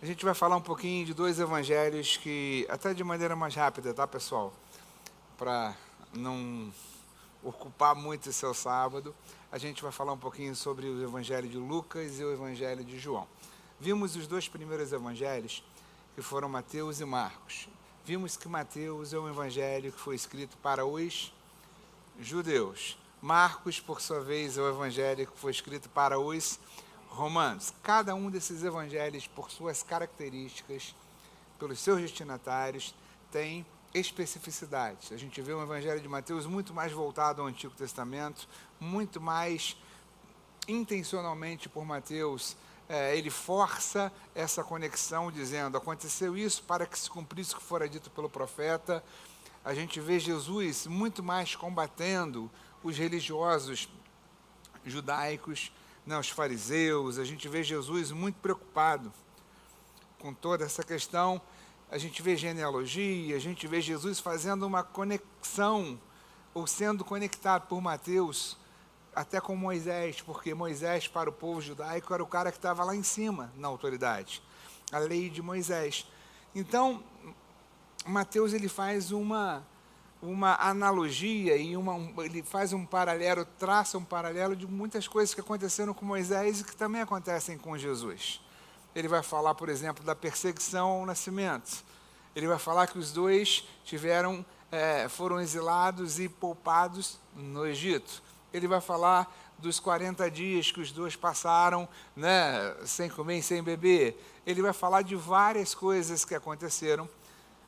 A gente vai falar um pouquinho de dois evangelhos que, até de maneira mais rápida, tá, pessoal? Para não ocupar muito o seu sábado, a gente vai falar um pouquinho sobre o evangelho de Lucas e o evangelho de João. Vimos os dois primeiros evangelhos, que foram Mateus e Marcos. Vimos que Mateus é um evangelho que foi escrito para os judeus. Marcos, por sua vez, é o evangelho que foi escrito para os romanos. Cada um desses evangelhos, por suas características, pelos seus destinatários, tem especificidades. A gente vê o evangelho de Mateus muito mais voltado ao Antigo Testamento, muito mais intencionalmente por Mateus, ele força essa conexão, dizendo, aconteceu isso para que se cumprisse o que fora dito pelo profeta. A gente vê Jesus muito mais combatendo os religiosos judaicos, né, os fariseus. A gente vê Jesus muito preocupado com toda essa questão. A gente vê genealogia, a gente vê Jesus fazendo uma conexão, ou sendo conectado por Mateus, até com Moisés, porque Moisés, para o povo judaico, era o cara que estava lá em cima, na autoridade, a lei de Moisés. Então, Mateus ele faz uma analogia e ele faz um paralelo, traça um paralelo de muitas coisas que aconteceram com Moisés e que também acontecem com Jesus. Ele vai falar, por exemplo, da perseguição ao nascimento. Ele vai falar que os dois foram exilados e poupados no Egito. Ele vai falar dos 40 dias que os dois passaram, né, sem comer e sem beber. Ele vai falar de várias coisas que aconteceram,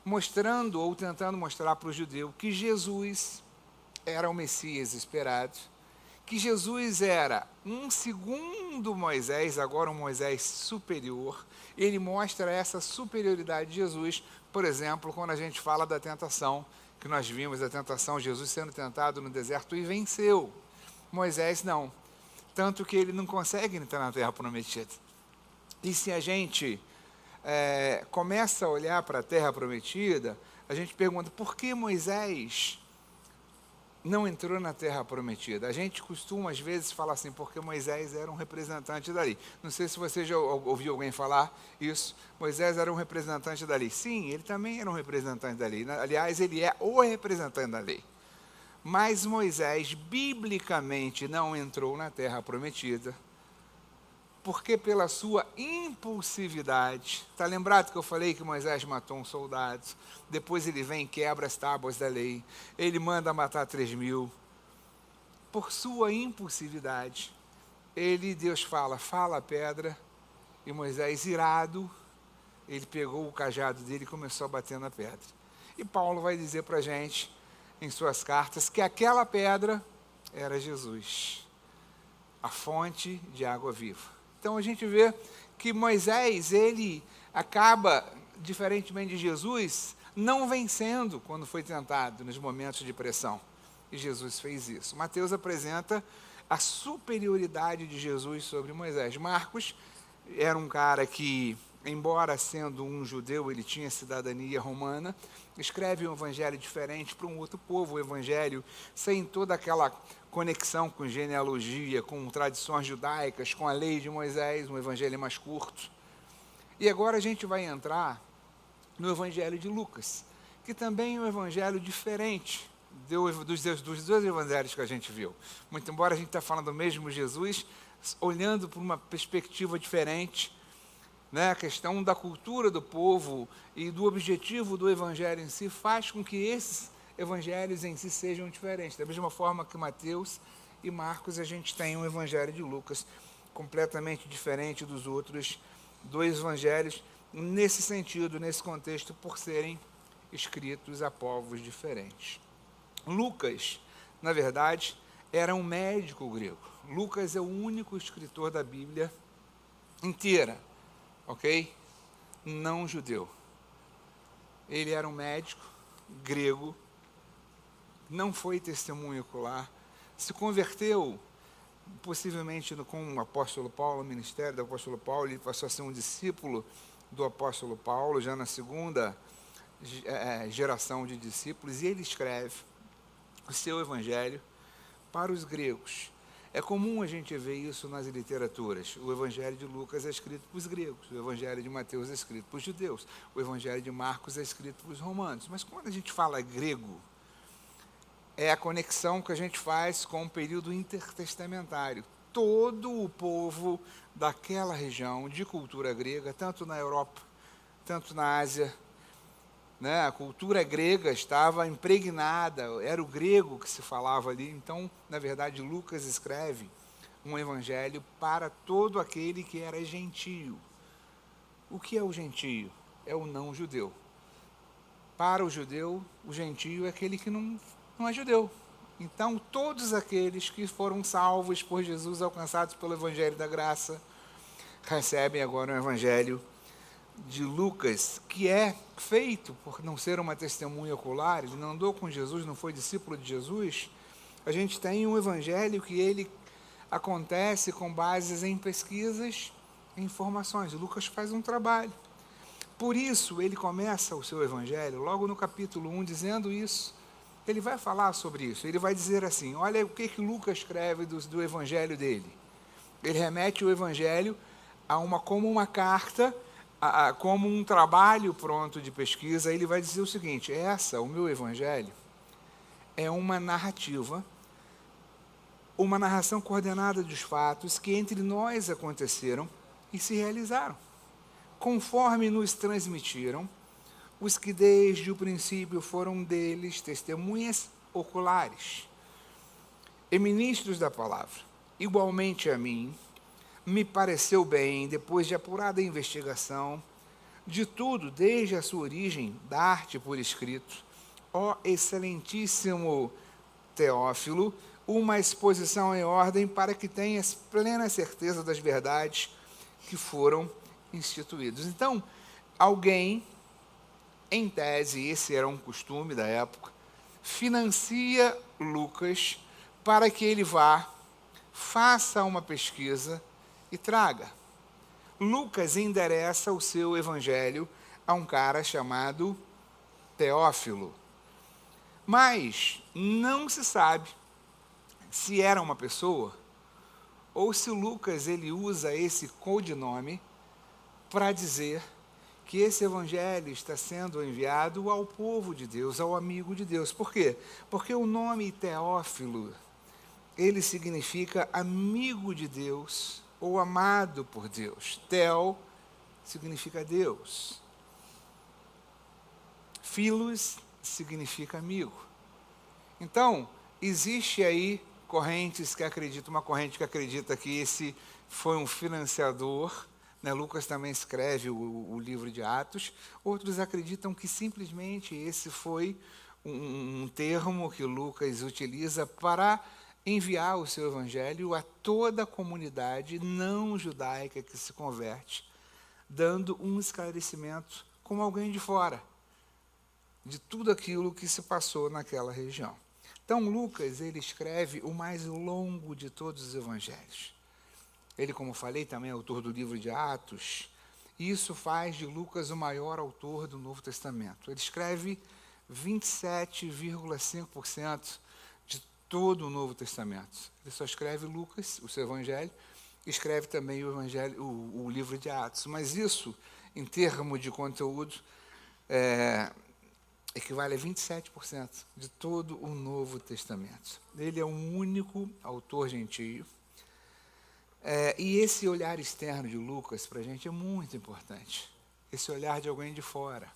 mostrando ou tentando mostrar para o judeu que Jesus era o Messias esperado, que Jesus era um segundo Moisés, agora um Moisés superior. Ele mostra essa superioridade de Jesus, por exemplo, quando a gente fala da tentação, que nós vimos a tentação, Jesus sendo tentado no deserto e venceu. Moisés não, tanto que ele não consegue entrar na terra prometida. E se a gente começa a olhar para a terra prometida, a gente pergunta, por que Moisés não entrou na terra prometida? A gente costuma, às vezes, falar assim, porque Moisés era um representante dali. Não sei se você já ouviu alguém falar isso. Moisés era um representante da lei. Sim, ele também era um representante da lei. Aliás, ele é o representante da lei. Mas Moisés, biblicamente, não entrou na terra prometida, porque pela sua impulsividade, está lembrado que eu falei que Moisés matou um soldado, depois ele vem e quebra as tábuas da lei, ele manda matar 3.000, por sua impulsividade, Deus fala a pedra, e Moisés, irado, ele pegou o cajado dele e começou a bater na pedra. E Paulo vai dizer para a gente, em suas cartas, que aquela pedra era Jesus, a fonte de água viva. Então a gente vê que Moisés, ele acaba, diferentemente de Jesus, não vencendo quando foi tentado nos momentos de pressão. E Jesus fez isso. Mateus apresenta a superioridade de Jesus sobre Moisés. Marcos era um cara que, embora sendo um judeu, ele tinha cidadania romana, escreve um evangelho diferente para um outro povo, o evangelho sem toda aquela conexão com genealogia, com tradições judaicas, com a lei de Moisés, um evangelho mais curto. E agora a gente vai entrar no evangelho de Lucas, que também é um evangelho diferente dos dois evangelhos que a gente viu. Muito embora a gente está falando do mesmo Jesus, olhando por uma perspectiva diferente, né, a questão da cultura do povo e do objetivo do evangelho em si faz com que esses evangelhos em si sejam diferentes. Da mesma forma que Mateus e Marcos, a gente tem um evangelho de Lucas completamente diferente dos outros dois evangelhos, nesse sentido, nesse contexto, por serem escritos a povos diferentes. Lucas, na verdade, era um médico grego. Lucas é o único escritor da Bíblia inteira, ok? Não judeu. Ele era um médico grego, não foi testemunho ocular, se converteu possivelmente com o apóstolo Paulo, o ministério do apóstolo Paulo, ele passou a ser um discípulo do apóstolo Paulo, já na segunda geração de discípulos, e ele escreve o seu evangelho para os gregos. É comum a gente ver isso nas literaturas. O Evangelho de Lucas é escrito para os gregos, o Evangelho de Mateus é escrito para os judeus, o Evangelho de Marcos é escrito para os romanos. Mas quando a gente fala grego, é a conexão que a gente faz com o período intertestamentário. Todo o povo daquela região de cultura grega, tanto na Europa, tanto na Ásia, né? A cultura grega estava impregnada, era o grego que se falava ali. Então, na verdade, Lucas escreve um evangelho para todo aquele que era gentio. O que é o gentio? É o não judeu. Para o judeu, o gentio é aquele que não é judeu. Então, todos aqueles que foram salvos por Jesus, alcançados pelo evangelho da graça, recebem agora um evangelho de Lucas, que é feito por não ser uma testemunha ocular, ele não andou com Jesus, não foi discípulo de Jesus. A gente tem um evangelho que ele acontece com bases em pesquisas e informações. Lucas faz um trabalho. Por isso, ele começa o seu evangelho, logo no capítulo 1, dizendo isso. Ele vai falar sobre isso, ele vai dizer assim, olha o que Lucas escreve do evangelho dele. Ele remete o evangelho como uma carta, como um trabalho pronto de pesquisa. Ele vai dizer o seguinte, o meu evangelho, é uma narrativa, uma narração coordenada dos fatos que entre nós aconteceram e se realizaram, conforme nos transmitiram os que desde o princípio foram deles testemunhas oculares e ministros da palavra. Igualmente a mim, me pareceu bem, depois de apurada investigação, de tudo, desde a sua origem, dar-te por escrito, ó excelentíssimo Teófilo, uma exposição em ordem para que tenhas plena certeza das verdades que foram instituídas. Então, alguém, em tese, esse era um costume da época, financia Lucas para que ele vá, faça uma pesquisa e traga. Lucas endereça o seu evangelho a um cara chamado Teófilo. Mas não se sabe se era uma pessoa ou se Lucas ele usa esse codinome para dizer que esse evangelho está sendo enviado ao povo de Deus, ao amigo de Deus. Por quê? Porque o nome Teófilo, ele significa amigo de Deus ou amado por Deus. Teo significa Deus. Filos significa amigo. Então, existe aí uma corrente que acredita que esse foi um financiador, né? Lucas também escreve o livro de Atos. Outros acreditam que simplesmente esse foi um termo que Lucas utiliza para enviar o seu evangelho a toda a comunidade não judaica que se converte, dando um esclarecimento como alguém de fora de tudo aquilo que se passou naquela região. Então, Lucas, ele escreve o mais longo de todos os evangelhos. Ele, como falei, também é autor do livro de Atos, e isso faz de Lucas o maior autor do Novo Testamento. Ele escreve 27,5% de todo o Novo Testamento. Ele só escreve Lucas, o seu evangelho, e escreve também o livro de Atos. Mas isso, em termos de conteúdo, equivale a 27% de todo o Novo Testamento. Ele é o único autor gentio. E esse olhar externo de Lucas para a gente é muito importante. Esse olhar de alguém de fora.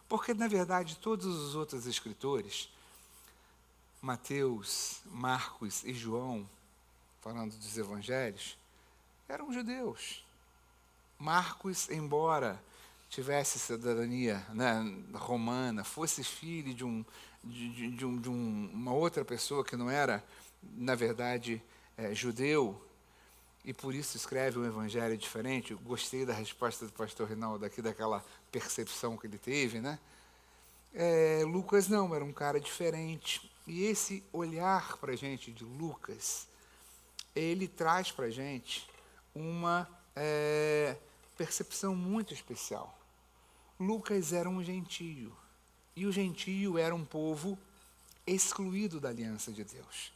Porque, na verdade, todos os outros escritores, Mateus, Marcos e João, falando dos evangelhos, eram judeus. Marcos, embora tivesse cidadania, né, romana, fosse filho de uma outra pessoa que não era, na verdade, judeu, e por isso escreve um evangelho diferente. Eu gostei da resposta do pastor Rinaldo aqui, daquela percepção que ele teve, né? Lucas não, era um cara diferente. E esse olhar para a gente de Lucas, ele traz para a gente uma percepção muito especial. Lucas era um gentio, e o gentio era um povo excluído da aliança de Deus.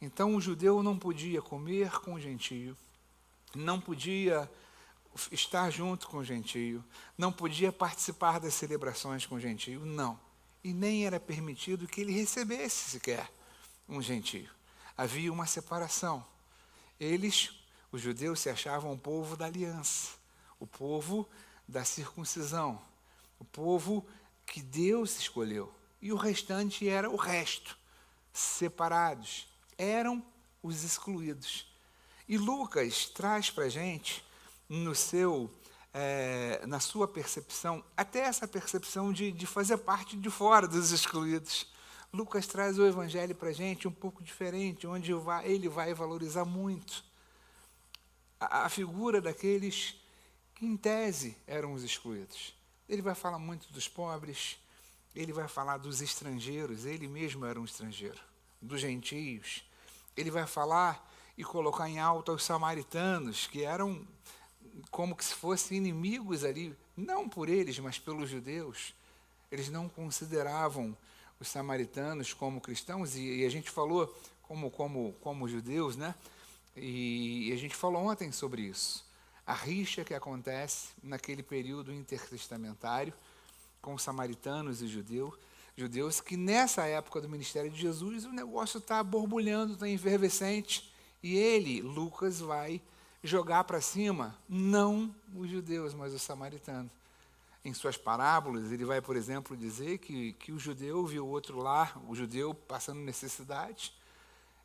Então o judeu não podia comer com o gentio, não podia estar junto com o gentio, não podia participar das celebrações com o gentio, não. E nem era permitido que ele recebesse sequer um gentio. Havia uma separação. Eles, os judeus, se achavam o povo da aliança, o povo da circuncisão, o povo que Deus escolheu. E o restante era o resto, separados. Eram os excluídos. E Lucas traz para a gente, na sua percepção, até essa percepção de fazer parte de fora dos excluídos. Lucas traz o evangelho para a gente um pouco diferente, onde ele vai valorizar muito a figura daqueles que, em tese, eram os excluídos. Ele vai falar muito dos pobres, ele vai falar dos estrangeiros, ele mesmo era um estrangeiro, dos gentios. Ele vai falar e colocar em alta os samaritanos, que eram como que se fossem inimigos ali, não por eles, mas pelos judeus. Eles não consideravam os samaritanos como cristãos, e a gente falou como judeus, né? E a gente falou ontem sobre isso. A rixa que acontece naquele período intertestamentário com os samaritanos e judeus, que nessa época do ministério de Jesus o negócio está borbulhando, está efervescente, e ele, Lucas, vai jogar para cima, não os judeus, mas os samaritanos. Em suas parábolas, ele vai, por exemplo, dizer que o judeu viu o outro lá, o judeu passando necessidade,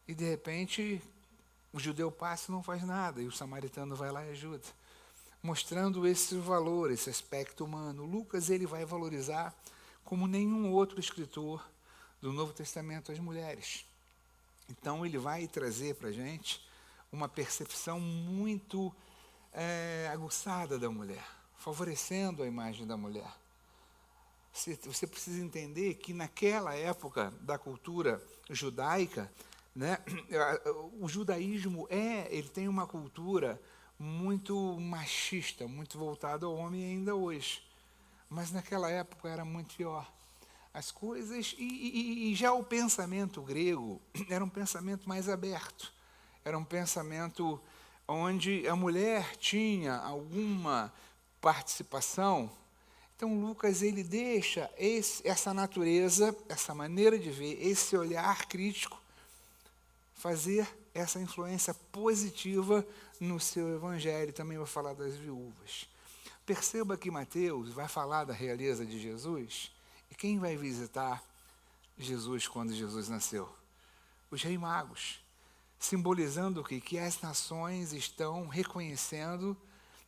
e de repente o judeu passa e não faz nada, e o samaritano vai lá e ajuda. Mostrando esse valor, esse aspecto humano. Lucas ele vai valorizar como nenhum outro escritor do Novo Testamento as mulheres. Então ele vai trazer para a gente uma percepção muito aguçada da mulher, favorecendo a imagem da mulher. Você precisa entender que naquela época da cultura judaica, né, o judaísmo ele tem uma cultura muito machista, muito voltada ao homem ainda hoje. Mas naquela época era muito pior. As coisas, e já o pensamento grego era um pensamento mais aberto. Era um pensamento onde a mulher tinha alguma participação. Então Lucas ele deixa essa natureza, essa maneira de ver, esse olhar crítico, fazer essa influência positiva no seu evangelho. Também vai falar das viúvas. Perceba que Mateus vai falar da realeza de Jesus, e quem vai visitar Jesus quando Jesus nasceu? Os reis magos, simbolizando o quê? Que as nações estão reconhecendo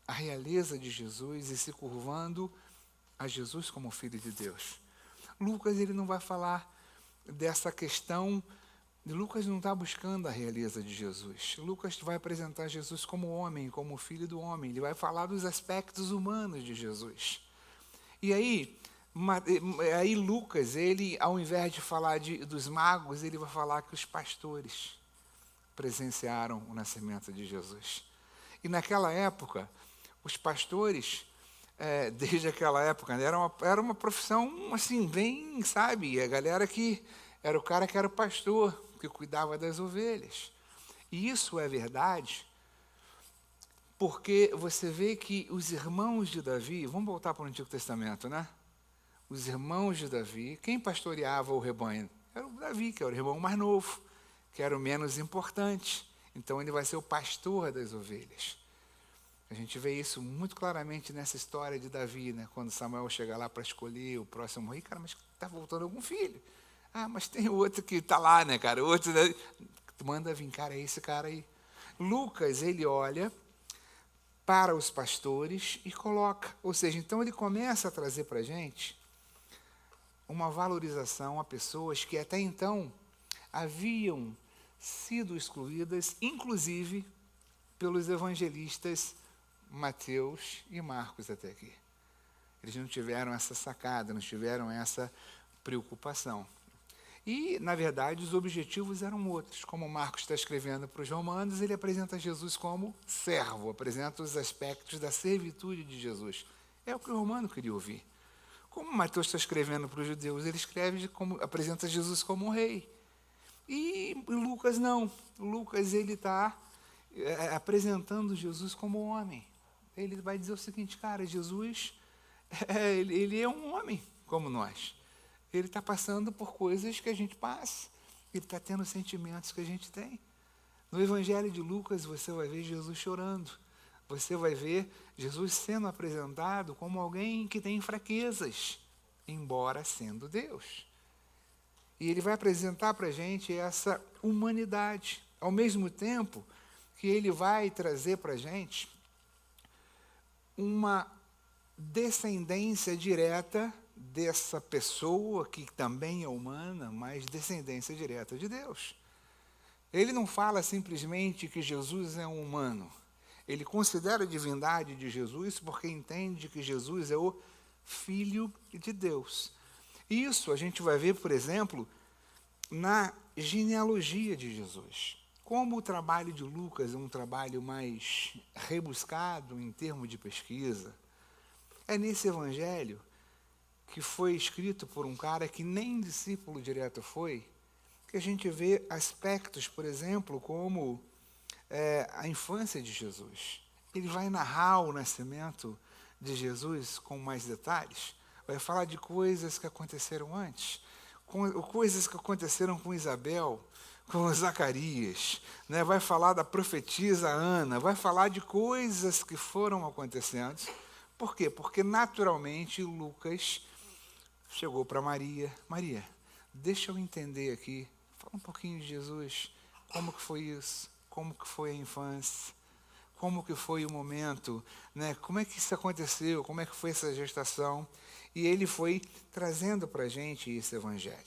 a realeza de Jesus e se curvando a Jesus como Filho de Deus. Lucas ele não vai falar dessa questão. Lucas não está buscando a realeza de Jesus. Lucas vai apresentar Jesus como homem, como filho do homem. Ele vai falar dos aspectos humanos de Jesus. E aí Lucas, ele, ao invés de falar dos magos, ele vai falar que os pastores presenciaram o nascimento de Jesus. E naquela época, os pastores, desde aquela época, era uma profissão assim, bem, sabe, a galera que era o cara que era o pastor, que cuidava das ovelhas. E isso é verdade, porque você vê que os irmãos de Davi, vamos voltar para o Antigo Testamento, né? Os irmãos de Davi, quem pastoreava o rebanho? Era o Davi, que era o irmão mais novo, que era o menos importante. Então ele vai ser o pastor das ovelhas. A gente vê isso muito claramente nessa história de Davi, né? Quando Samuel chega lá para escolher o próximo rei, cara, mas está voltando algum filho. Ah, mas tem o outro que está lá, né, cara? O outro, né? Manda vir, cara, é esse cara aí. Lucas, ele olha para os pastores e coloca. Ou seja, então ele começa a trazer para a gente uma valorização a pessoas que até então haviam sido excluídas, inclusive pelos evangelistas Mateus e Marcos até aqui. Eles não tiveram essa sacada, não tiveram essa preocupação. E, na verdade, os objetivos eram outros. Como Marcos está escrevendo para os romanos, ele apresenta Jesus como servo, apresenta os aspectos da servitude de Jesus. É o que o romano queria ouvir. Como Mateus está escrevendo para os judeus, ele apresenta Jesus como um rei. E Lucas não. Lucas, ele está apresentando Jesus como homem. Ele vai dizer o seguinte, cara, Jesus, ele é um homem como nós. Ele está passando por coisas que a gente passa. Ele está tendo sentimentos que a gente tem. No Evangelho de Lucas, você vai ver Jesus chorando. Você vai ver Jesus sendo apresentado como alguém que tem fraquezas, embora sendo Deus. E ele vai apresentar para a gente essa humanidade. Ao mesmo tempo que ele vai trazer para a gente uma descendência direta dessa pessoa, que também é humana, mas descendência direta de Deus. Ele não fala simplesmente que Jesus é um humano. Ele considera a divindade de Jesus porque entende que Jesus é o Filho de Deus. Isso a gente vai ver, por exemplo, na genealogia de Jesus. Como o trabalho de Lucas é um trabalho mais rebuscado em termos de pesquisa, é nesse evangelho que foi escrito por um cara que nem discípulo direto foi, que a gente vê aspectos, por exemplo, como a infância de Jesus. Ele vai narrar o nascimento de Jesus com mais detalhes, vai falar de coisas que aconteceram antes, coisas que aconteceram com Isabel, com Zacarias, né? Vai falar da profetisa Ana, vai falar de coisas que foram acontecendo. Por quê? Porque naturalmente Lucas chegou para Maria. Maria, deixa eu entender aqui, fala um pouquinho de Jesus, como que foi isso, como que foi a infância, como que foi o momento, né? Como é que isso aconteceu, como é que foi essa gestação. E ele foi trazendo para a gente esse evangelho.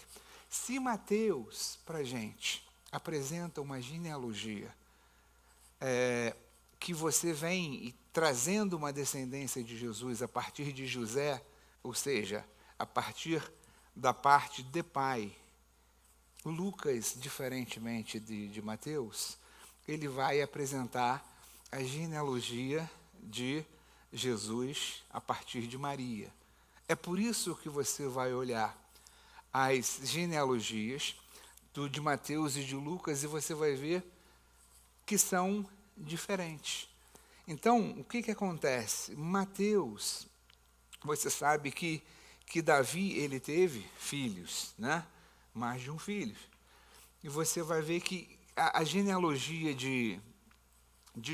Se Mateus, para a gente, apresenta uma genealogia que você vem e trazendo uma descendência de Jesus a partir de José, ou seja, a partir da parte de pai, Lucas, diferentemente de Mateus, ele vai apresentar a genealogia de Jesus a partir de Maria. É por isso que você vai olhar as genealogias de Mateus e de Lucas e você vai ver que são diferentes. Então, o que acontece? Mateus, você sabe que Davi, ele teve filhos, né? Mais de um filho. E você vai ver que a genealogia de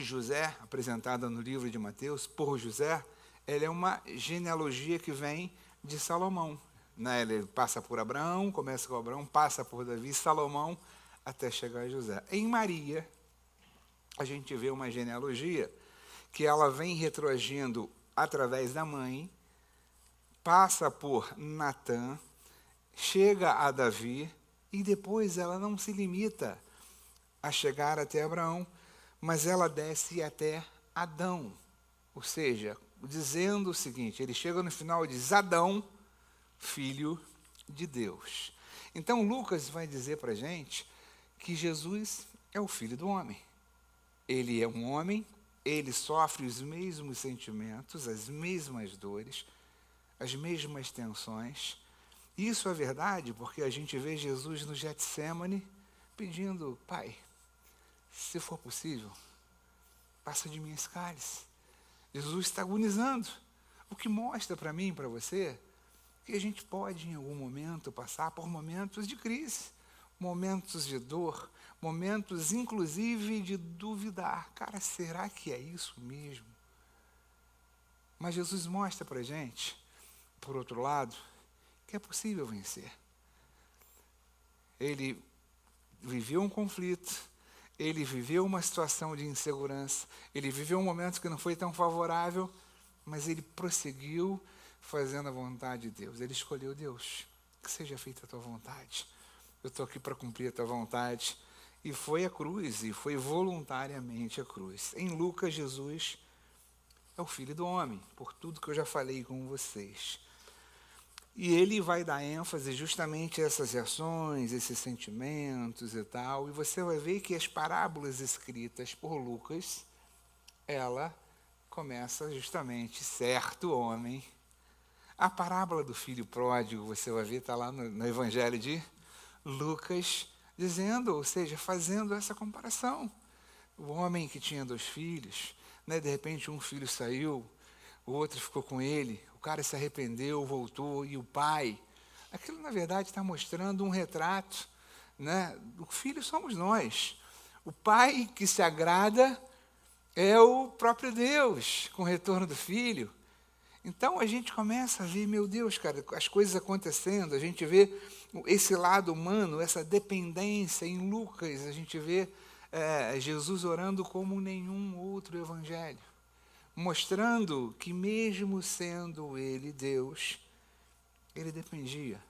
José, apresentada no livro de Mateus, por José, ela é uma genealogia que vem de Salomão. Né? Ele passa por Abraão, começa com Abraão, passa por Davi, Salomão, até chegar a José. Em Maria, a gente vê uma genealogia que ela vem retroagindo através da mãe, passa por Natã, chega a Davi, e depois ela não se limita a chegar até Abraão, mas ela desce até Adão. Ou seja, dizendo o seguinte, ele chega no final e diz, Adão, filho de Deus. Então Lucas vai dizer para a gente que Jesus é o Filho do homem. Ele é um homem, ele sofre os mesmos sentimentos, as mesmas dores, as mesmas tensões. Isso é verdade porque a gente vê Jesus no Getsêmani pedindo, Pai, se for possível, passa de mim esse cálice. Jesus está agonizando, o que mostra para mim e para você que a gente pode, em algum momento, passar por momentos de crise, momentos de dor, momentos, inclusive, de duvidar. Cara, será que é isso mesmo? Mas Jesus mostra para a gente, por outro lado, que é possível vencer. Ele viveu um conflito, ele viveu uma situação de insegurança, ele viveu um momento que não foi tão favorável, mas ele prosseguiu fazendo a vontade de Deus. Ele escolheu Deus, que seja feita a tua vontade. Eu estou aqui para cumprir a tua vontade. E foi a cruz, e foi voluntariamente a cruz. Em Lucas, Jesus é o Filho do homem, por tudo que eu já falei com vocês. E ele vai dar ênfase justamente a essas reações, esses sentimentos e tal. E você vai ver que as parábolas escritas por Lucas, ela começa justamente, certo homem. A parábola do filho pródigo, você vai ver, está lá no Evangelho de Lucas, dizendo, ou seja, fazendo essa comparação. O homem que tinha 2 filhos, né, de repente um filho saiu, o outro ficou com ele, o cara se arrependeu, voltou, e o pai. Aquilo, na verdade, está mostrando um retrato, né? O filho somos nós. O pai que se agrada é o próprio Deus, com o retorno do filho. Então a gente começa a ver, meu Deus, cara, as coisas acontecendo, a gente vê esse lado humano, essa dependência. Em Lucas, a gente vê Jesus orando como nenhum outro evangelho, mostrando que mesmo sendo ele Deus, ele dependia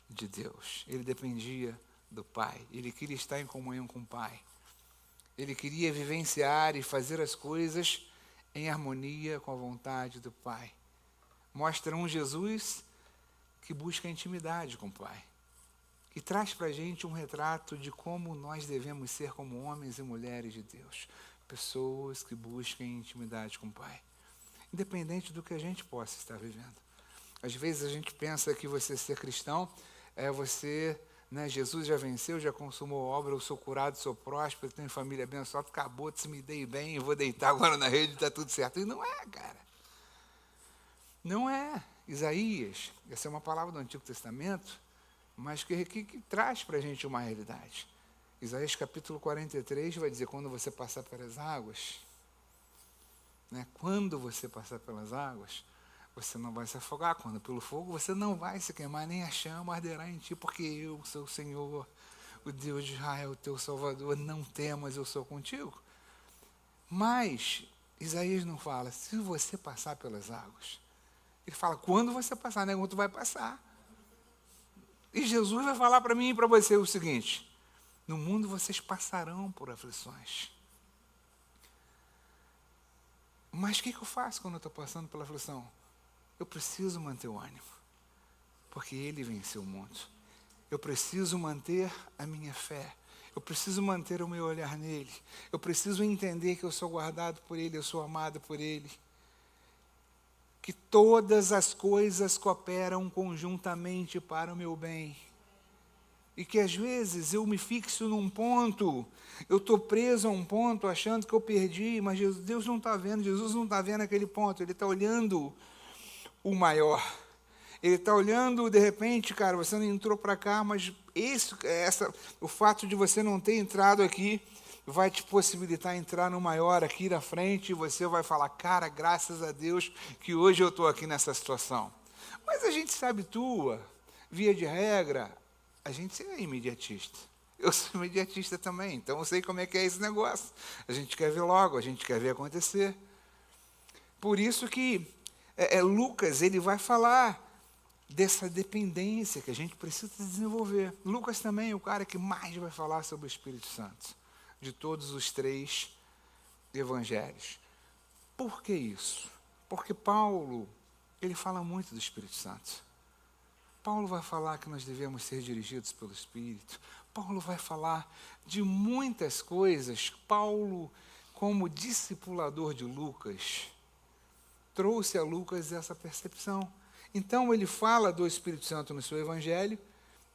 de Deus, ele dependia do Pai, ele queria estar em comunhão com o Pai, ele queria vivenciar e fazer as coisas em harmonia com a vontade do Pai. Mostra um Jesus que busca intimidade com o Pai, que traz para a gente um retrato de como nós devemos ser como homens e mulheres de Deus, pessoas que buscam intimidade com o Pai, independente do que a gente possa estar vivendo. Às vezes a gente pensa que você ser cristão é você, né, Jesus já venceu, já consumou a obra, eu sou curado, sou próspero, tenho família abençoada, acabou, se me dei bem, eu vou deitar agora na rede, está tudo certo. E não é, cara. Não é. Isaías, essa é uma palavra do Antigo Testamento, mas que traz para a gente uma realidade. Isaías capítulo 43 vai dizer, quando você passar pelas águas, né, quando você passar pelas águas, você não vai se afogar, quando pelo fogo você não vai se queimar, nem a chama arderá em ti, porque eu sou o Senhor, o Deus de Israel, o teu Salvador, não temas, eu sou contigo. Mas Isaías não fala, se você passar pelas águas. Ele fala, quando você passar, né, quando tu vai passar. E Jesus vai falar para mim e para você o seguinte, no mundo vocês passarão por aflições. Mas o que eu faço quando eu estou passando pela aflição? Eu preciso manter o ânimo, porque ele venceu o mundo. Eu preciso manter a minha fé. Eu preciso manter o meu olhar nele. Eu preciso entender que eu sou guardado por ele, eu sou amado por ele. Que todas as coisas cooperam conjuntamente para o meu bem. E que às vezes eu me fixo num ponto, eu estou preso a um ponto achando que eu perdi, mas Deus não está vendo, Jesus não está vendo aquele ponto, ele está olhando o maior. Ele está olhando, de repente, cara, você não entrou para cá, mas o fato de você não ter entrado aqui vai te possibilitar entrar no maior aqui na frente, e você vai falar, cara, graças a Deus que hoje eu estou aqui nessa situação. Mas a gente se habitua, via de regra, a gente é imediatista. Eu sou imediatista também, então eu sei como é que é esse negócio. A gente quer ver logo, a gente quer ver acontecer. Por isso que Lucas, ele vai falar dessa dependência que a gente precisa desenvolver. Lucas também é o cara que mais vai falar sobre o Espírito Santo, de todos os 3 evangelhos. Por que isso? Porque Paulo, ele fala muito do Espírito Santo. Paulo vai falar que nós devemos ser dirigidos pelo Espírito. Paulo vai falar de muitas coisas. Paulo, como discipulador de Lucas, trouxe a Lucas essa percepção. Então ele fala do Espírito Santo no seu evangelho,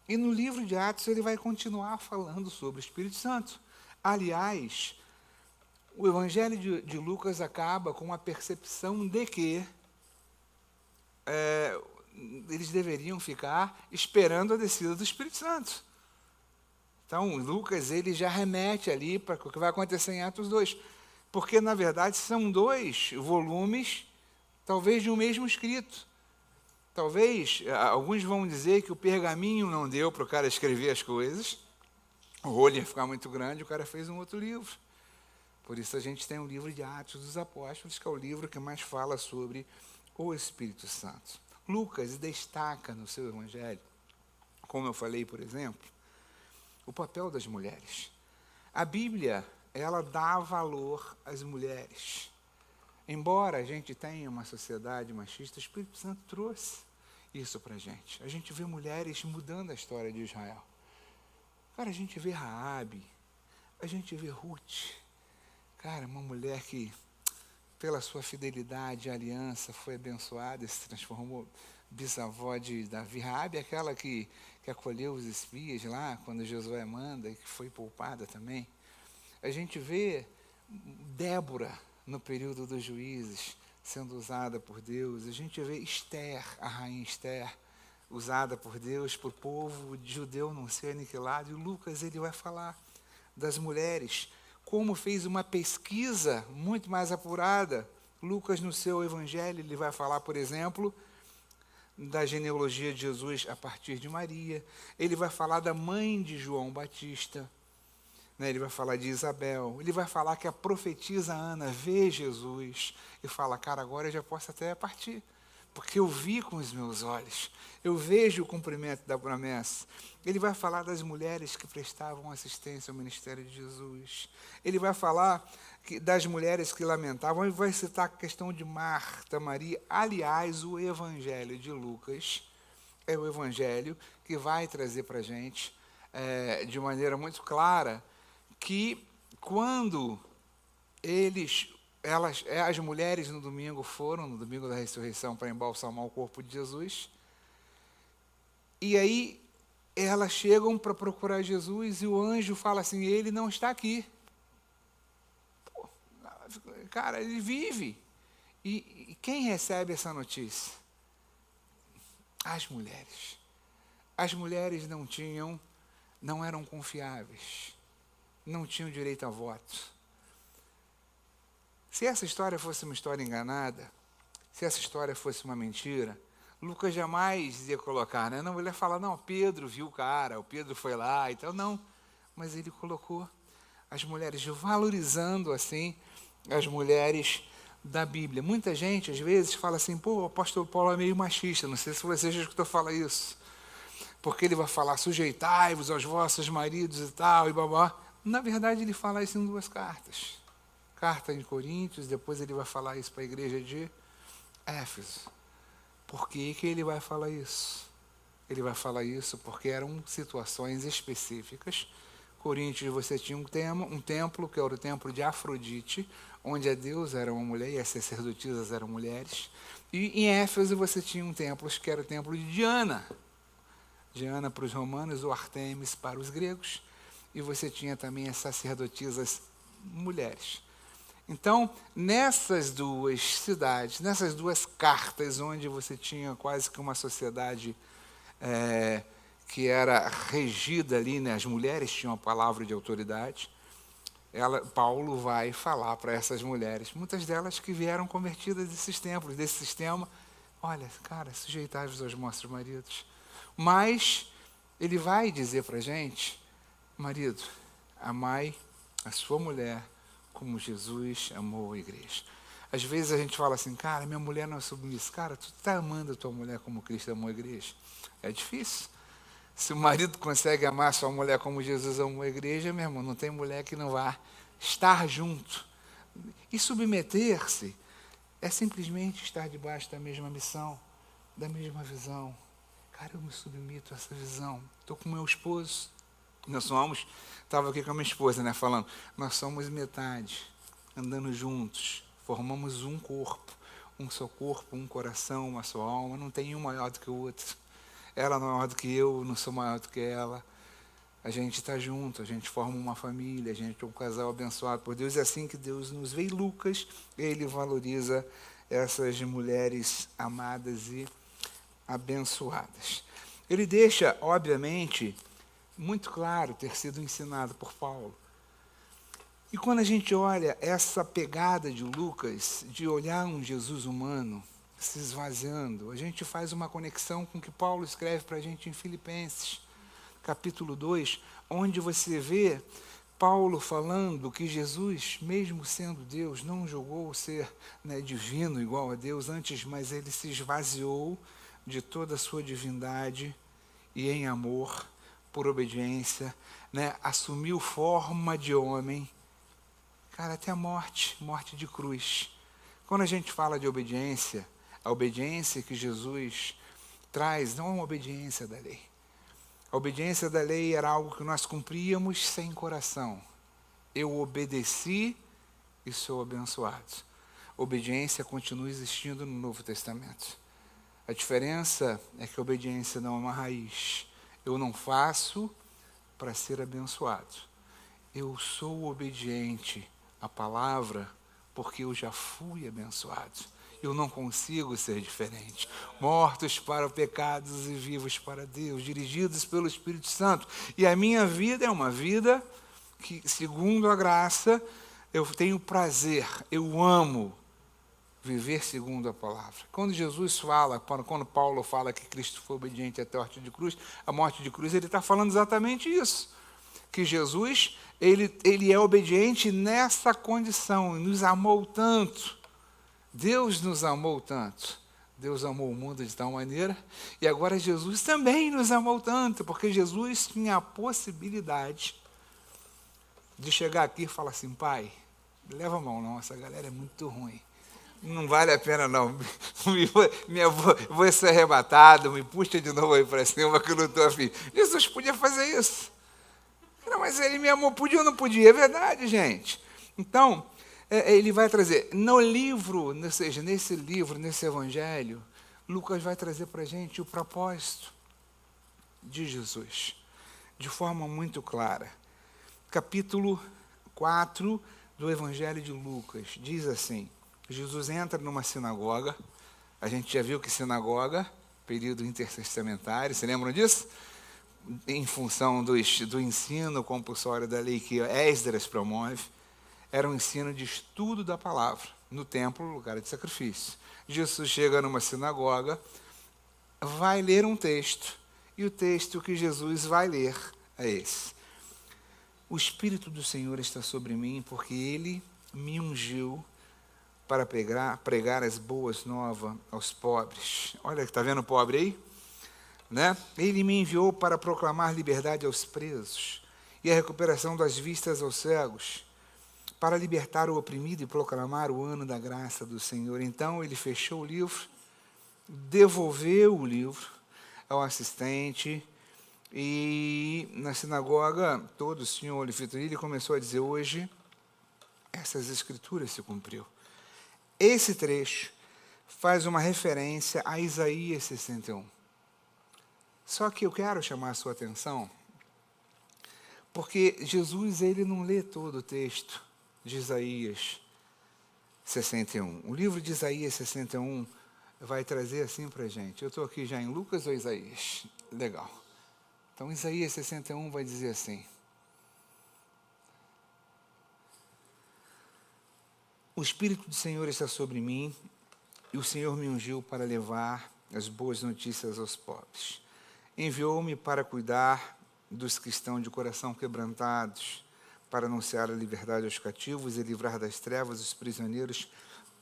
e no livro de Atos ele vai continuar falando sobre o Espírito Santo. Aliás, o evangelho de Lucas acaba com a percepção de que eles deveriam ficar esperando a descida do Espírito Santo. Então, Lucas, ele já remete ali para o que vai acontecer em Atos 2. Porque, na verdade, são 2 volumes, talvez de um mesmo escrito. Talvez, alguns vão dizer que o pergaminho não deu para o cara escrever as coisas, o rolo ia ficar muito grande, o cara fez um outro livro. Por isso a gente tem o livro de Atos dos Apóstolos, que é o livro que mais fala sobre o Espírito Santo. Lucas destaca no seu evangelho, como eu falei, por exemplo, o papel das mulheres. A Bíblia, ela dá valor às mulheres. Embora a gente tenha uma sociedade machista, o Espírito Santo trouxe isso para a gente. A gente vê mulheres mudando a história de Israel. Cara, a gente vê Raabe, a gente vê Ruth. Cara, uma mulher que, pela sua fidelidade à aliança, foi abençoada e se transformou bisavó de Davi. Raabe é aquela que que acolheu os espias lá, quando Josué manda, e que foi poupada também. A gente vê Débora, no período dos juízes, sendo usada por Deus. A gente vê Esther, a rainha Esther, usada por Deus, para o povo judeu não ser aniquilado. E Lucas, ele vai falar das mulheres, como fez uma pesquisa muito mais apurada. Lucas, no seu evangelho, ele vai falar, por exemplo, da genealogia de Jesus a partir de Maria. Ele vai falar da mãe de João Batista, né? Ele vai falar de Isabel. Ele vai falar que a profetisa Ana vê Jesus e fala, cara, agora eu já posso até partir, porque eu vi com os meus olhos, eu vejo o cumprimento da promessa. Ele vai falar das mulheres que prestavam assistência ao ministério de Jesus. Ele vai falar das mulheres que lamentavam. Ele vai citar a questão de Marta, Maria. Aliás, o evangelho de Lucas é o evangelho que vai trazer para a gente, de maneira muito clara, que quando as mulheres no domingo da ressurreição, para embalsamar o corpo de Jesus, e aí elas chegam para procurar Jesus e o anjo fala assim, ele não está aqui. Pô, cara, ele vive. E quem recebe essa notícia? As mulheres. As mulheres não eram confiáveis, não tinham direito a voto. Se essa história fosse uma história enganada, se essa história fosse uma mentira, Lucas jamais ia colocar, né? Não, ele ia falar, não, Pedro viu o cara, o Pedro foi lá e tal, não. Mas ele colocou as mulheres, valorizando assim as mulheres da Bíblia. Muita gente, às vezes, fala assim, pô, o apóstolo Paulo é meio machista, não sei se você já escutou falar isso, porque ele vai falar, sujeitai-vos aos vossos maridos e tal, e babá. Na verdade, ele fala isso em 2 cartas. Carta de Coríntios, depois ele vai falar isso para a igreja de Éfeso. Por que ele vai falar isso? Ele vai falar isso porque eram situações específicas. Coríntios, você tinha um templo, que era o templo de Afrodite, onde a deusa era uma mulher e as sacerdotisas eram mulheres. E em Éfeso você tinha um templo, que era o templo de Diana. Diana para os romanos, ou Artemis para os gregos. E você tinha também as sacerdotisas mulheres. Então, nessas 2 cidades, nessas 2 cartas, onde você tinha quase que uma sociedade que era regida ali, né? As mulheres tinham a palavra de autoridade, Paulo vai falar para essas mulheres, muitas delas que vieram convertidas desses templos, desse sistema, olha, cara, sujeitai-vos aos vossos maridos. Mas ele vai dizer para a gente, marido, amai a sua mulher, como Jesus amou a igreja. Às vezes a gente fala assim, cara, minha mulher não é submissa. Cara, tu está amando a tua mulher como Cristo amou a igreja? É difícil. Se o marido consegue amar a sua mulher como Jesus amou a igreja, meu irmão, não tem mulher que não vá estar junto. E submeter-se é simplesmente estar debaixo da mesma missão, da mesma visão. Cara, eu me submeto a essa visão. Estou com meu esposo. Estava aqui com a minha esposa, né, falando, nós somos metade, andando juntos, formamos um corpo, um só corpo, um coração, uma só alma, não tem um maior do que o outro. Ela não é maior do que eu não sou maior do que ela. A gente está junto, a gente forma uma família, a gente é um casal abençoado por Deus. É assim que Deus nos vê. E Lucas, ele valoriza essas mulheres amadas e abençoadas. Ele deixa, obviamente, muito claro ter sido ensinado por Paulo. E quando a gente olha essa pegada de Lucas, de olhar um Jesus humano se esvaziando, a gente faz uma conexão com o que Paulo escreve para a gente em Filipenses, capítulo 2, onde você vê Paulo falando que Jesus, mesmo sendo Deus, não julgou ser, né, divino igual a Deus antes, mas ele se esvaziou de toda a sua divindade e em amor, por obediência, né, assumiu forma de homem, cara, até a morte de cruz. Quando a gente fala de obediência, a obediência que Jesus traz não é uma obediência da lei. A obediência da lei era algo que nós cumpríamos sem coração. Eu obedeci e sou abençoado. Obediência continua existindo no Novo Testamento. A diferença é que a obediência não é uma raiz, Eu não faço para ser abençoado. Eu sou obediente à palavra porque eu já fui abençoado. Eu não consigo ser diferente. Mortos para pecados e vivos para Deus, dirigidos pelo Espírito Santo. E a minha vida é uma vida que, segundo a graça, eu tenho prazer, eu amo viver segundo a palavra. Quando Jesus fala, quando Paulo fala que Cristo foi obediente até a morte de cruz, ele está falando exatamente isso. Que Jesus, ele é obediente nessa condição, nos amou tanto. Deus nos amou tanto. Deus amou o mundo de tal maneira, e agora Jesus também nos amou tanto, porque Jesus tinha a possibilidade de chegar aqui e falar assim: pai, leva a mão não, essa galera é muito ruim. Não vale a pena não, vou ser arrebatado, me puxa de novo aí para cima que eu não estou afim. Jesus podia fazer isso. Não, mas ele me amou, podia ou não podia? É verdade, gente. Então, ele vai trazer, no livro, ou seja, nesse livro, nesse evangelho, Lucas vai trazer para a gente o propósito de Jesus, de forma muito clara. Capítulo 4 do evangelho de Lucas, diz assim: Jesus entra numa sinagoga, a gente já viu que sinagoga, período intertestamentário, se lembram disso? Em função do ensino compulsório da lei que Esdras promove, era um ensino de estudo da palavra, no templo, lugar de sacrifício. Jesus chega numa sinagoga, vai ler um texto, e o texto que Jesus vai ler é esse: o Espírito do Senhor está sobre mim, porque Ele me ungiu para pregar as boas novas aos pobres. Olha, está vendo o pobre aí? Né? Ele me enviou para proclamar liberdade aos presos e a recuperação das vistas aos cegos, para libertar o oprimido e proclamar o ano da graça do Senhor. Então ele fechou o livro, devolveu o livro ao assistente, e na sinagoga todos tinham olho fito nele, e começou a dizer: hoje essas escrituras se cumpriu. Esse trecho faz uma referência a Isaías 61. Só que eu quero chamar a sua atenção, porque Jesus ele não lê todo o texto de Isaías 61. O livro de Isaías 61 vai trazer assim para a gente. Eu estou aqui já em Lucas ou Isaías? Legal. Então, Isaías 61 vai dizer assim: o Espírito do Senhor está sobre mim, e o Senhor me ungiu para levar as boas notícias aos pobres. Enviou-me para cuidar dos que estão de coração quebrantados, para anunciar a liberdade aos cativos e livrar das trevas os prisioneiros,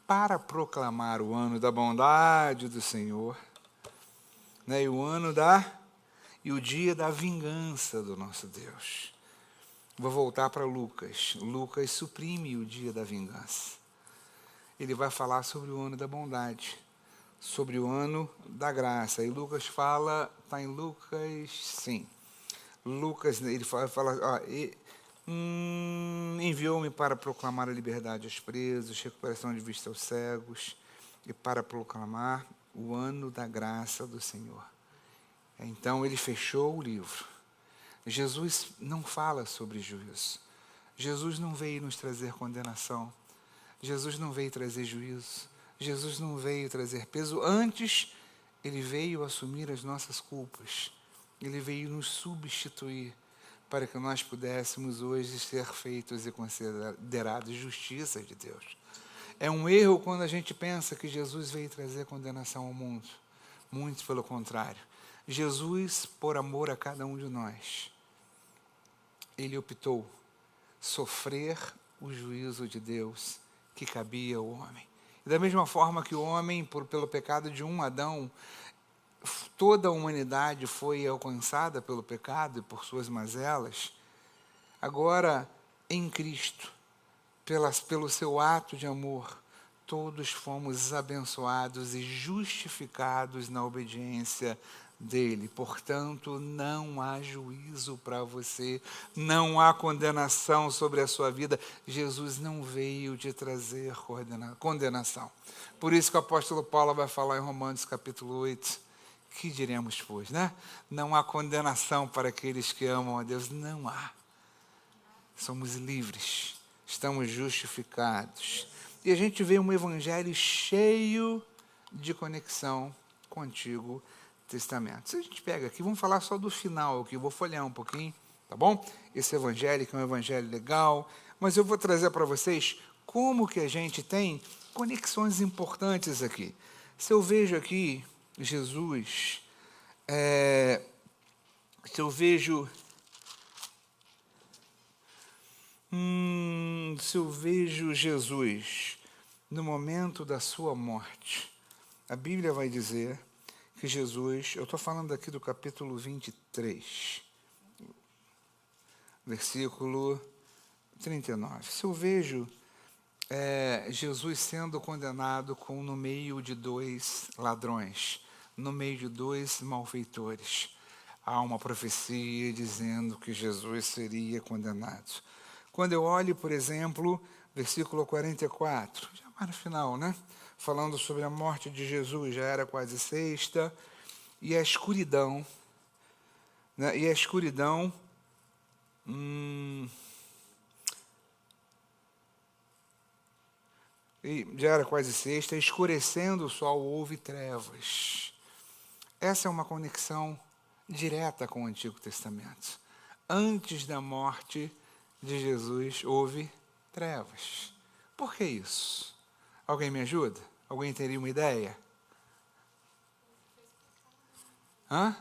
para proclamar o ano da bondade do Senhor, né? E o dia da vingança do nosso Deus. Vou voltar para Lucas. Lucas suprime o dia da vingança. Ele vai falar sobre o ano da bondade, sobre o ano da graça. E Lucas fala, está em Lucas, sim. Lucas, ele fala enviou-me para proclamar a liberdade aos presos, recuperação de vista aos cegos, e para proclamar o ano da graça do Senhor. Então ele fechou o livro. Jesus não fala sobre juízo. Jesus não veio nos trazer condenação. Jesus não veio trazer juízo. Jesus não veio trazer peso. Antes, ele veio assumir as nossas culpas. Ele veio nos substituir para que nós pudéssemos hoje ser feitos e considerados justiça de Deus. É um erro quando a gente pensa que Jesus veio trazer condenação ao mundo. Muito pelo contrário. Jesus, por amor a cada um de nós, ele optou sofrer o juízo de Deus que cabia ao homem. E da mesma forma que o homem, pelo pecado de um Adão, toda a humanidade foi alcançada pelo pecado e por suas mazelas, agora, em Cristo, pelo seu ato de amor, todos fomos abençoados e justificados na obediência dele. Portanto, não há juízo para você, não há condenação sobre a sua vida. Jesus não veio te trazer condenação. Por isso que o apóstolo Paulo vai falar em Romanos capítulo 8, Que diremos, pois, né? Não há condenação para aqueles que amam a Deus. Não há. Somos livres. Estamos justificados. E a gente vê um evangelho cheio de conexão com o Antigo Testamento. Se a gente pega aqui, vamos falar só do final aqui, vou folhear um pouquinho, tá bom? Esse evangelho que é um evangelho legal, mas eu vou trazer para vocês como que a gente tem conexões importantes aqui. Se eu vejo aqui Jesus, se eu vejo Jesus no momento da sua morte, a Bíblia vai dizer que Jesus, eu estou falando aqui do capítulo 23, versículo 39. Se eu vejo Jesus sendo condenado no meio de dois ladrões, no meio de dois malfeitores, há uma profecia dizendo que Jesus seria condenado. Quando eu olho, por exemplo, versículo 44, já mais no final, né? Falando sobre a morte de Jesus, já era quase sexta, e a escuridão, né? E a escuridão, e já era quase sexta, escurecendo o sol, houve trevas. Essa é uma conexão direta com o Antigo Testamento. Antes da morte de Jesus, houve trevas. Por que isso? Alguém me ajuda? Alguém teria uma ideia? Hã?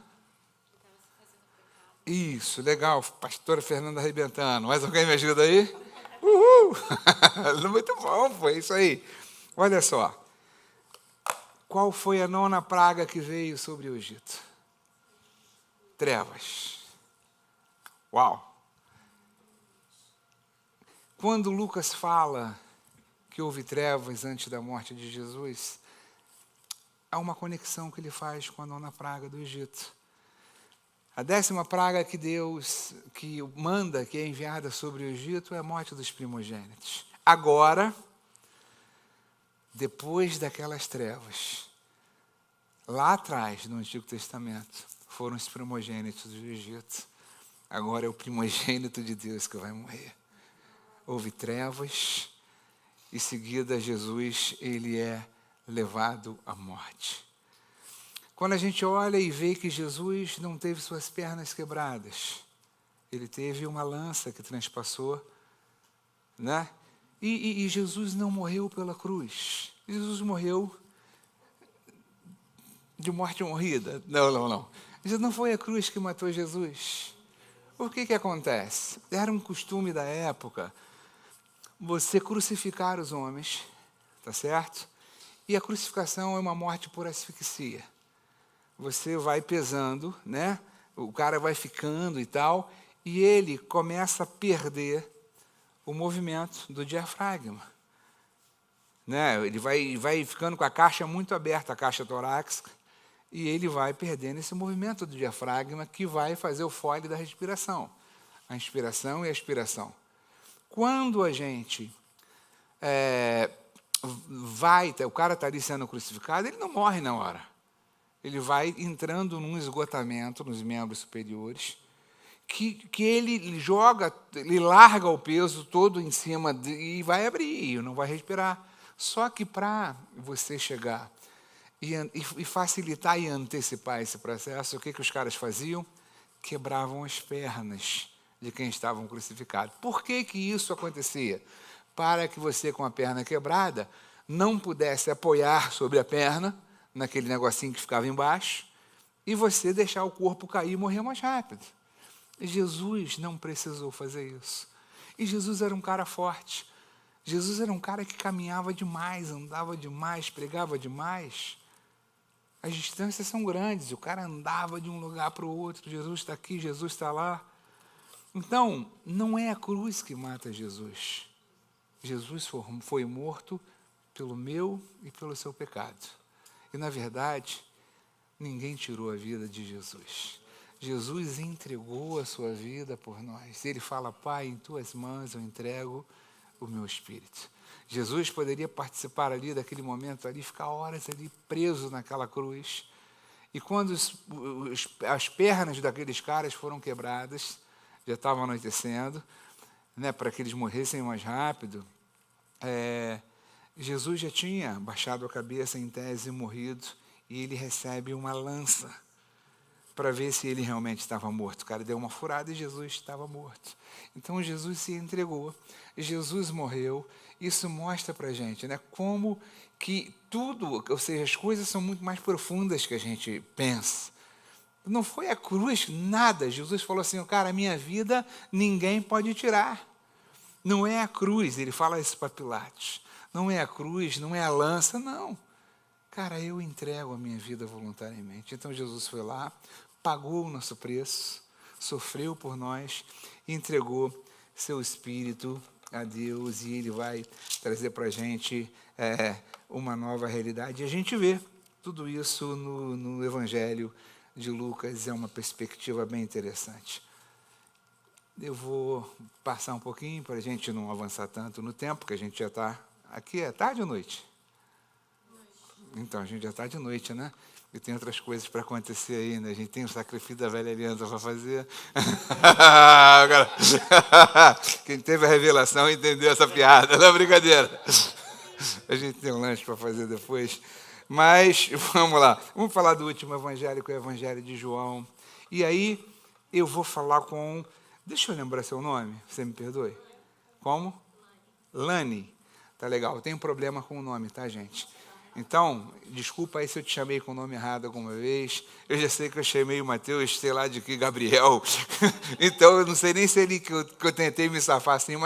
Isso, legal. Pastora Fernanda arrebentando. Mais alguém me ajuda aí? Uhul! Muito bom, foi isso aí. Olha só. Qual foi a nona praga que veio sobre o Egito? Trevas. Uau! Quando Lucas fala que houve trevas antes da morte de Jesus, há uma conexão que ele faz com a nona praga do Egito. A 10ª praga que Deus manda, que é enviada sobre o Egito, é a morte dos primogênitos. Agora, depois daquelas trevas, lá atrás, no Antigo Testamento, foram os primogênitos do Egito. Agora é o primogênito de Deus que vai morrer. Houve trevas, e em seguida Jesus, ele é levado à morte. Quando a gente olha e vê que Jesus não teve suas pernas quebradas, ele teve uma lança que transpassou, né? E Jesus não morreu pela cruz. Jesus morreu de morte morrida. Não. Não foi a cruz que matou Jesus. O que acontece? Era um costume da época você crucificar os homens, tá certo? E a crucificação é uma morte por asfixia. Você vai pesando, né? O cara vai ficando e tal, e ele começa a perder o movimento do diafragma. Né? Ele vai ficando com a caixa muito aberta, a caixa torácica, e ele vai perdendo esse movimento do diafragma que vai fazer o fole da respiração. A inspiração e a expiração. Quando a gente o cara está ali sendo crucificado, ele não morre na hora. Ele vai entrando num esgotamento nos membros superiores, que ele larga o peso todo em cima e vai abrir, não vai respirar. Só que para você chegar e facilitar e antecipar esse processo, o que os caras faziam? Quebravam as pernas de quem estavam crucificados. Por que isso acontecia? Para que você, com a perna quebrada, não pudesse apoiar sobre a perna, naquele negocinho que ficava embaixo, e você deixar o corpo cair e morrer mais rápido. Jesus não precisou fazer isso. E Jesus era um cara forte. Jesus era um cara que caminhava demais, andava demais, pregava demais. As distâncias são grandes, o cara andava de um lugar para o outro, Jesus está aqui, Jesus está lá. Então, não é a cruz que mata Jesus. Jesus foi morto pelo meu e pelo seu pecado. E, na verdade, ninguém tirou a vida de Jesus. Jesus entregou a sua vida por nós. Ele fala: Pai, em tuas mãos eu entrego o meu espírito. Jesus poderia participar ali daquele momento ali, ficar horas ali preso naquela cruz E quando as pernas daqueles caras foram quebradas, já estava anoitecendo, né, para que eles morressem mais rápido, Jesus já tinha baixado a cabeça em tese e morrido, e ele recebe uma lança para ver se ele realmente estava morto. O cara deu uma furada e Jesus estava morto. Então Jesus se entregou, Jesus morreu. Isso mostra para a gente, né, como que tudo, ou seja, as coisas são muito mais profundas que a gente pensa. Não foi a cruz, nada. Jesus falou assim, cara, a minha vida ninguém pode tirar. Não é a cruz, ele fala isso para Pilatos. Não é a cruz, não é a lança, não. Cara, eu entrego a minha vida voluntariamente. Então Jesus foi lá, pagou o nosso preço, sofreu por nós, entregou seu Espírito a Deus e Ele vai trazer para a gente uma nova realidade. E a gente vê tudo isso no Evangelho de Lucas, é uma perspectiva bem interessante. Eu vou passar um pouquinho para a gente não avançar tanto no tempo, que a gente já está aqui. É tarde ou noite? Então, a gente já está de noite, né? E tem outras coisas para acontecer aí, né? A gente tem o sacrifício da velha aliança para fazer. Quem teve a revelação entendeu essa piada, não é brincadeira. A gente tem um lanche para fazer depois. Mas, vamos lá. Vamos falar do último evangelho, que é o Evangelho de João. E aí, eu vou falar com... Deixa eu lembrar seu nome, você me perdoe. Como? Lani. Tá legal, eu tenho um problema com o nome, tá, gente? Então, desculpa aí se eu te chamei com o nome errado alguma vez. Eu já sei que eu chamei o Mateus, sei lá de que, Gabriel. Então, eu não sei nem se ele que eu tentei me safar assim,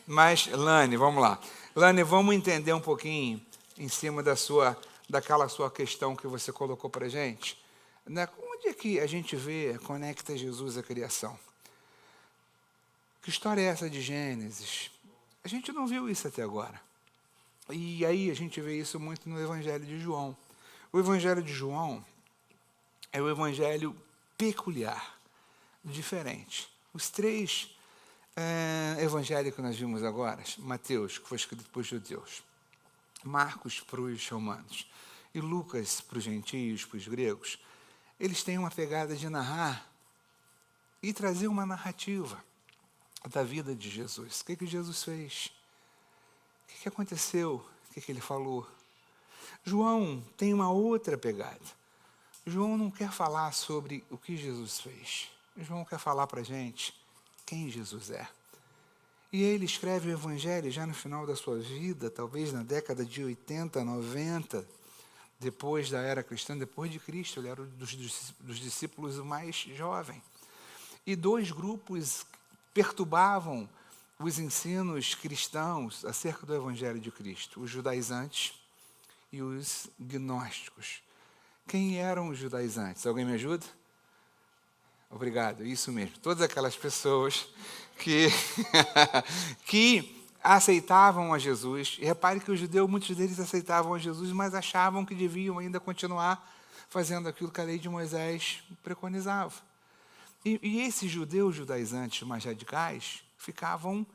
mas Lani, vamos lá. Lani, vamos entender um pouquinho em cima daquela sua questão que você colocou para a gente. Né? Onde é que a gente conecta Jesus à criação? Que história é essa de Gênesis? A gente não viu isso até agora. E aí a gente vê isso muito no Evangelho de João. O Evangelho de João é o evangelho peculiar, diferente. Os três evangelhos que nós vimos agora, Mateus, que foi escrito por judeus, Marcos para os romanos e Lucas para os gentios, para os gregos, eles têm uma pegada de narrar e trazer uma narrativa da vida de Jesus. O que Jesus fez? O que aconteceu? O que ele falou? João tem uma outra pegada. João não quer falar sobre o que Jesus fez. João quer falar para a gente quem Jesus é. E ele escreve o Evangelho já no final da sua vida, talvez na década de 80, 90, depois da era cristã, depois de Cristo. Ele era um dos discípulos mais jovem. E dois grupos perturbavam os ensinos cristãos acerca do Evangelho de Cristo, os judaizantes e os gnósticos. Quem eram os judaizantes? Alguém me ajuda? Obrigado, isso mesmo. Todas aquelas pessoas que aceitavam a Jesus. E repare que os judeus, muitos deles aceitavam a Jesus, mas achavam que deviam ainda continuar fazendo aquilo que a lei de Moisés preconizava. E esses judeus judaizantes mais radicais ficavam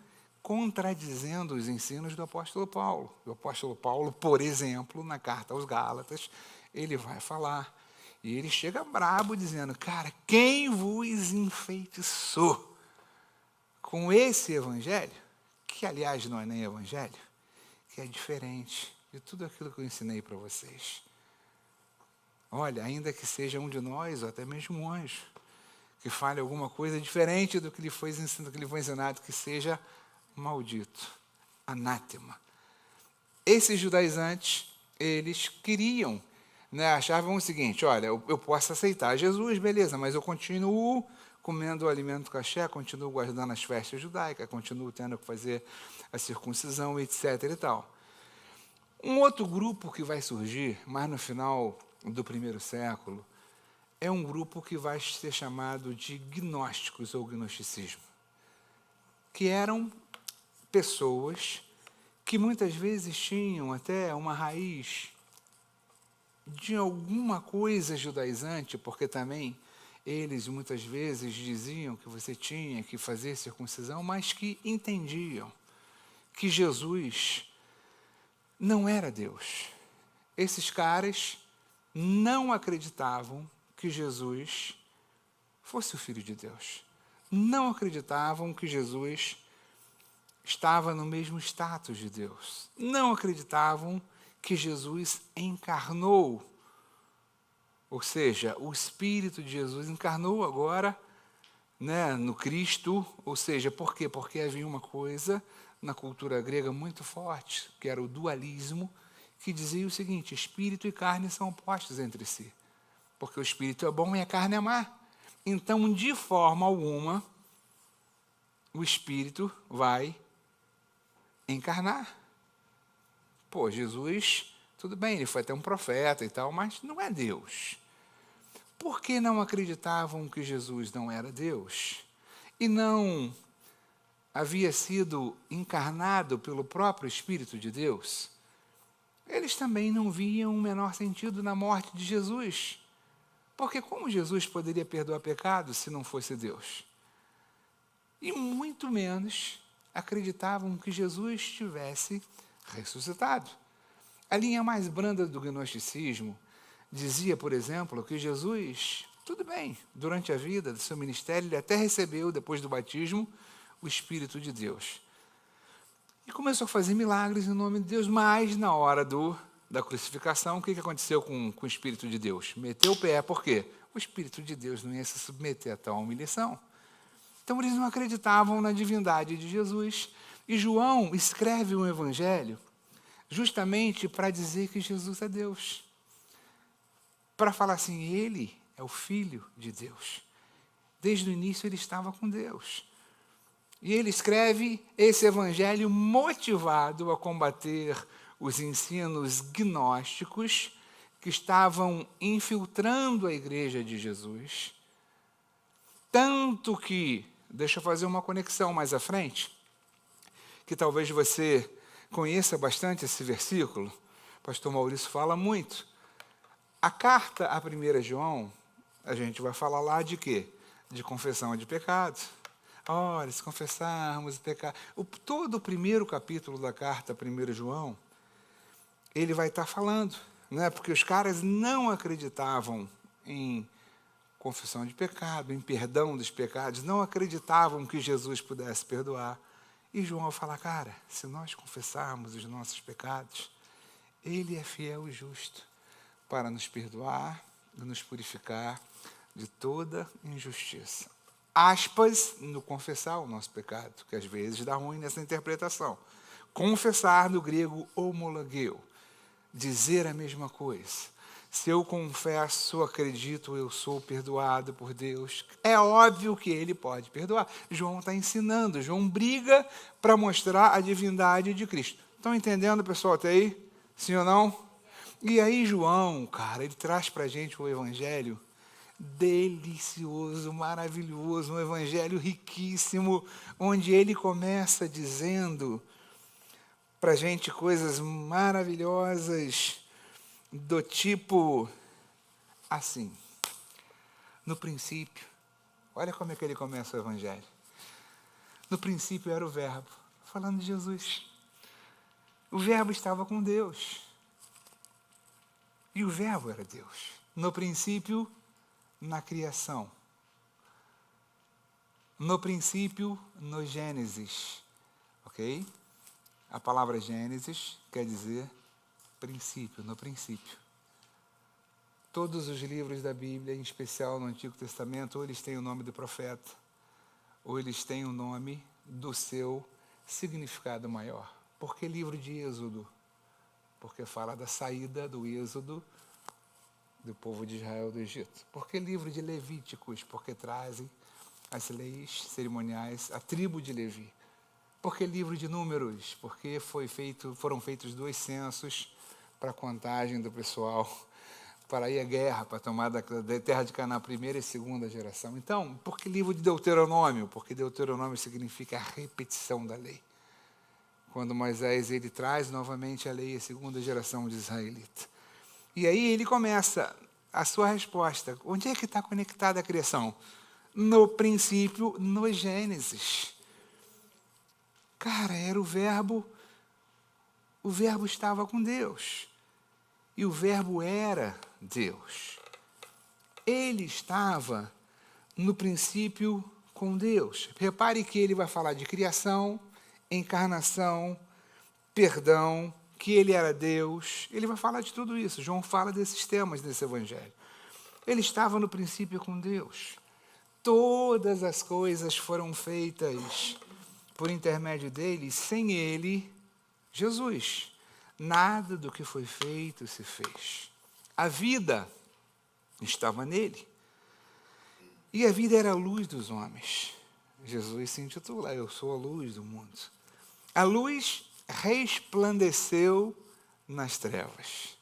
contradizendo os ensinos do apóstolo Paulo. O apóstolo Paulo, por exemplo, na carta aos Gálatas, ele vai falar, e ele chega brabo dizendo, cara, quem vos enfeitiçou com esse evangelho, que aliás não é nem evangelho, que é diferente de tudo aquilo que eu ensinei para vocês. Olha, ainda que seja um de nós, ou até mesmo um anjo, que fale alguma coisa diferente do que lhe foi ensinado, que seja maldito, anátema. Esses judaizantes, eles queriam, achavam o seguinte, olha, eu posso aceitar Jesus, beleza, mas eu continuo comendo o alimento caché, continuo guardando as festas judaicas, continuo tendo que fazer a circuncisão, etc. e tal. Um outro grupo que vai surgir, mais no final do primeiro século, é um grupo que vai ser chamado de gnósticos ou gnosticismo, que eram pessoas que muitas vezes tinham até uma raiz de alguma coisa judaizante, porque também eles muitas vezes diziam que você tinha que fazer circuncisão, mas que entendiam que Jesus não era Deus. Esses caras não acreditavam que Jesus fosse o Filho de Deus. Não acreditavam que Jesus estava no mesmo status de Deus. Não acreditavam que Jesus encarnou. Ou seja, o Espírito de Jesus encarnou agora, né, no Cristo. Ou seja, por quê? Porque havia uma coisa na cultura grega muito forte, que era o dualismo, que dizia o seguinte: espírito e carne são opostos entre si. Porque o espírito é bom e a carne é má. Então, de forma alguma, o espírito vai encarnar. Pô, Jesus, tudo bem, ele foi até um profeta e tal, mas não é Deus. Por que não acreditavam que Jesus não era Deus? E não havia sido encarnado pelo próprio Espírito de Deus? Eles também não viam o menor sentido na morte de Jesus. Porque como Jesus poderia perdoar pecados se não fosse Deus? E muito menos acreditavam que Jesus tivesse ressuscitado. A linha mais branda do gnosticismo dizia, por exemplo, que Jesus, tudo bem, durante a vida do seu ministério, ele até recebeu, depois do batismo, o Espírito de Deus. E começou a fazer milagres em nome de Deus, mas na hora da crucificação, o que aconteceu com o Espírito de Deus? Meteu o pé, por quê? O Espírito de Deus não ia se submeter a tal humilhação. Então, eles não acreditavam na divindade de Jesus. E João escreve um evangelho justamente para dizer que Jesus é Deus. Para falar assim, ele é o Filho de Deus. Desde o início ele estava com Deus. E ele escreve esse evangelho motivado a combater os ensinos gnósticos que estavam infiltrando a igreja de Jesus. Tanto que, deixa eu fazer uma conexão mais à frente, que talvez você conheça bastante esse versículo, o pastor Maurício fala muito. A carta a 1 João, a gente vai falar lá de quê? De confissão de pecados. Olha, se confessarmos o pecado. Todo o primeiro capítulo da carta a 1 João, ele vai estar falando, né? Porque os caras não acreditavam em confissão de pecado, em perdão dos pecados, não acreditavam que Jesus pudesse perdoar. E João vai falar, cara, se nós confessarmos os nossos pecados, ele é fiel e justo para nos perdoar e nos purificar de toda injustiça. Aspas no confessar o nosso pecado, que às vezes dá ruim nessa interpretação. Confessar no grego homologeu, dizer a mesma coisa. Se eu confesso, acredito, eu sou perdoado por Deus. É óbvio que ele pode perdoar. João está ensinando, João briga para mostrar a divindade de Cristo. Estão entendendo, pessoal, até aí? Sim ou não? E aí João, cara, ele traz para a gente o evangelho delicioso, maravilhoso, um evangelho riquíssimo, onde ele começa dizendo para a gente coisas maravilhosas, do tipo assim, no princípio, olha como é que ele começa o evangelho. No princípio era o verbo, falando de Jesus. O verbo estava com Deus. E o verbo era Deus. No princípio, na criação. No princípio, no Gênesis. Ok? A palavra Gênesis quer dizer princípio, no princípio. Todos os livros da Bíblia, em especial no Antigo Testamento, ou eles têm o nome do profeta, ou eles têm o nome do seu significado maior. Por que livro de Êxodo? Porque fala da saída do Êxodo do povo de Israel do Egito. Por que livro de Levíticos? Porque trazem as leis cerimoniais, a tribo de Levi. Por que livro de Números? Porque foram feitos 2 censos para a contagem do pessoal, para ir à guerra, para tomar da terra de Canaã, primeira e segunda geração. Então, por que livro de Deuteronômio? Porque Deuteronômio significa a repetição da lei. Quando Moisés ele traz novamente a lei, a segunda geração de israelita. E aí ele começa a sua resposta. Onde é que está conectada a criação? No princípio, no Gênesis. Cara, era o verbo estava com Deus. E o verbo era Deus. Ele estava no princípio com Deus. Repare que ele vai falar de criação, encarnação, perdão, que ele era Deus. Ele vai falar de tudo isso. João fala desses temas nesse evangelho. Ele estava no princípio com Deus. Todas as coisas foram feitas por intermédio dele, sem ele, Jesus. Nada do que foi feito se fez. A vida estava nele. E a vida era a luz dos homens. Jesus se intitula, eu sou a luz do mundo. A luz resplandeceu nas trevas.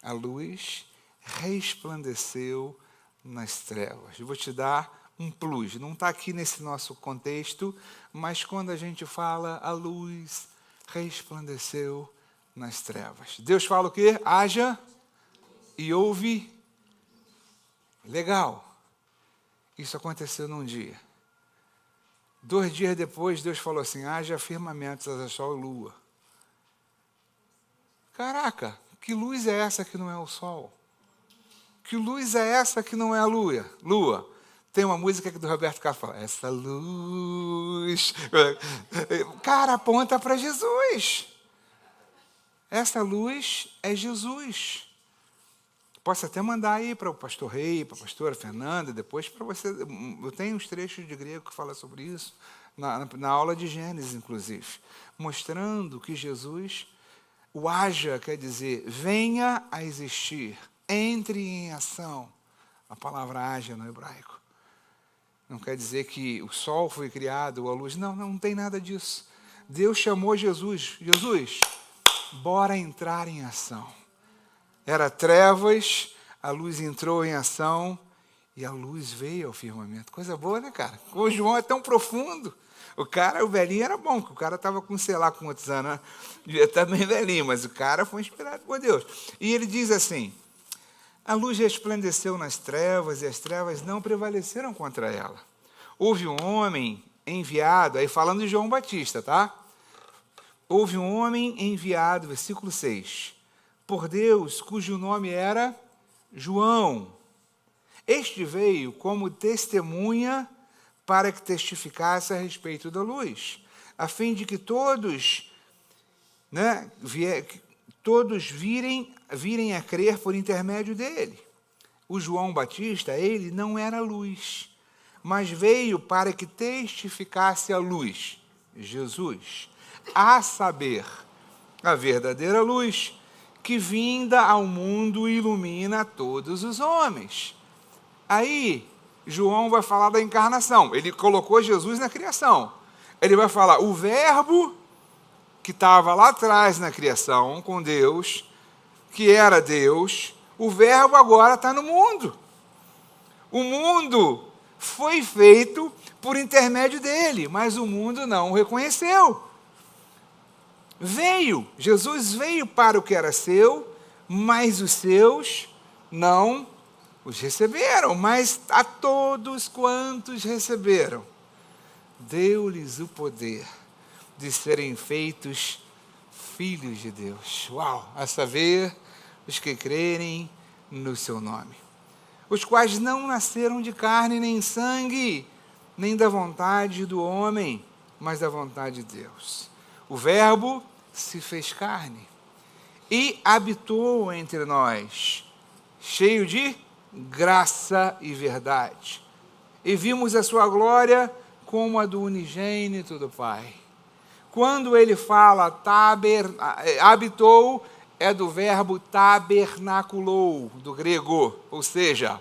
A luz resplandeceu nas trevas. Eu vou te dar um plus. Não está aqui nesse nosso contexto, mas quando a gente fala, a luz resplandeceu nas trevas. Deus fala o quê? Haja e houve. Legal. Isso aconteceu num dia. 2 dias depois, Deus falou assim, haja firmamentos, haja sol e lua. Caraca, que luz é essa que não é o sol? Que luz é essa que não é a lua? Tem uma música que do Roberto Carlos fala, essa luz... Cara, aponta para Jesus. Essa luz é Jesus. Posso até mandar aí para o pastor Rei, para a pastora Fernanda, depois para você. Eu tenho uns trechos de grego que falam sobre isso, na aula de Gênesis, inclusive, mostrando que Jesus, o haja quer dizer, venha a existir, entre em ação. A palavra haja no hebraico. Não quer dizer que o sol foi criado, ou a luz. Não, não tem nada disso. Deus chamou Jesus. Jesus, bora entrar em ação. Era trevas, a luz entrou em ação e a luz veio ao firmamento. Coisa boa, né, cara? O João é tão profundo. O velhinho era bom, porque o cara estava com, sei lá, quantos anos, né? Devia estar bem velhinho, mas o cara foi inspirado por Deus. E ele diz assim, a luz resplandeceu nas trevas e as trevas não prevaleceram contra ela. Houve um homem enviado, aí falando de João Batista, tá? Houve um homem enviado, versículo 6, por Deus, cujo nome era João. Este veio como testemunha para que testificasse a respeito da luz, a fim de que todos, todos virem a crer por intermédio dele. O João Batista, ele não era luz, mas veio para que testificasse a luz, Jesus, a saber, a verdadeira luz, que vinda ao mundo ilumina todos os homens. Aí, João vai falar da encarnação. Ele colocou Jesus na criação. Ele vai falar, o verbo que estava lá atrás na criação, com Deus, que era Deus, o verbo agora está no mundo. O mundo foi feito por intermédio dele, mas o mundo não o reconheceu. Jesus veio para o que era seu, mas os seus não os receberam. Mas a todos quantos receberam, deu-lhes o poder de serem feitos filhos de Deus. Uau! A saber, os que crerem no seu nome. Os quais não nasceram de carne nem sangue, nem da vontade do homem, mas da vontade de Deus. O Verbo se fez carne e habitou entre nós, cheio de graça e verdade. E vimos a sua glória como a do unigênito do Pai. Quando ele fala habitou, é do verbo tabernaculou, do grego, ou seja,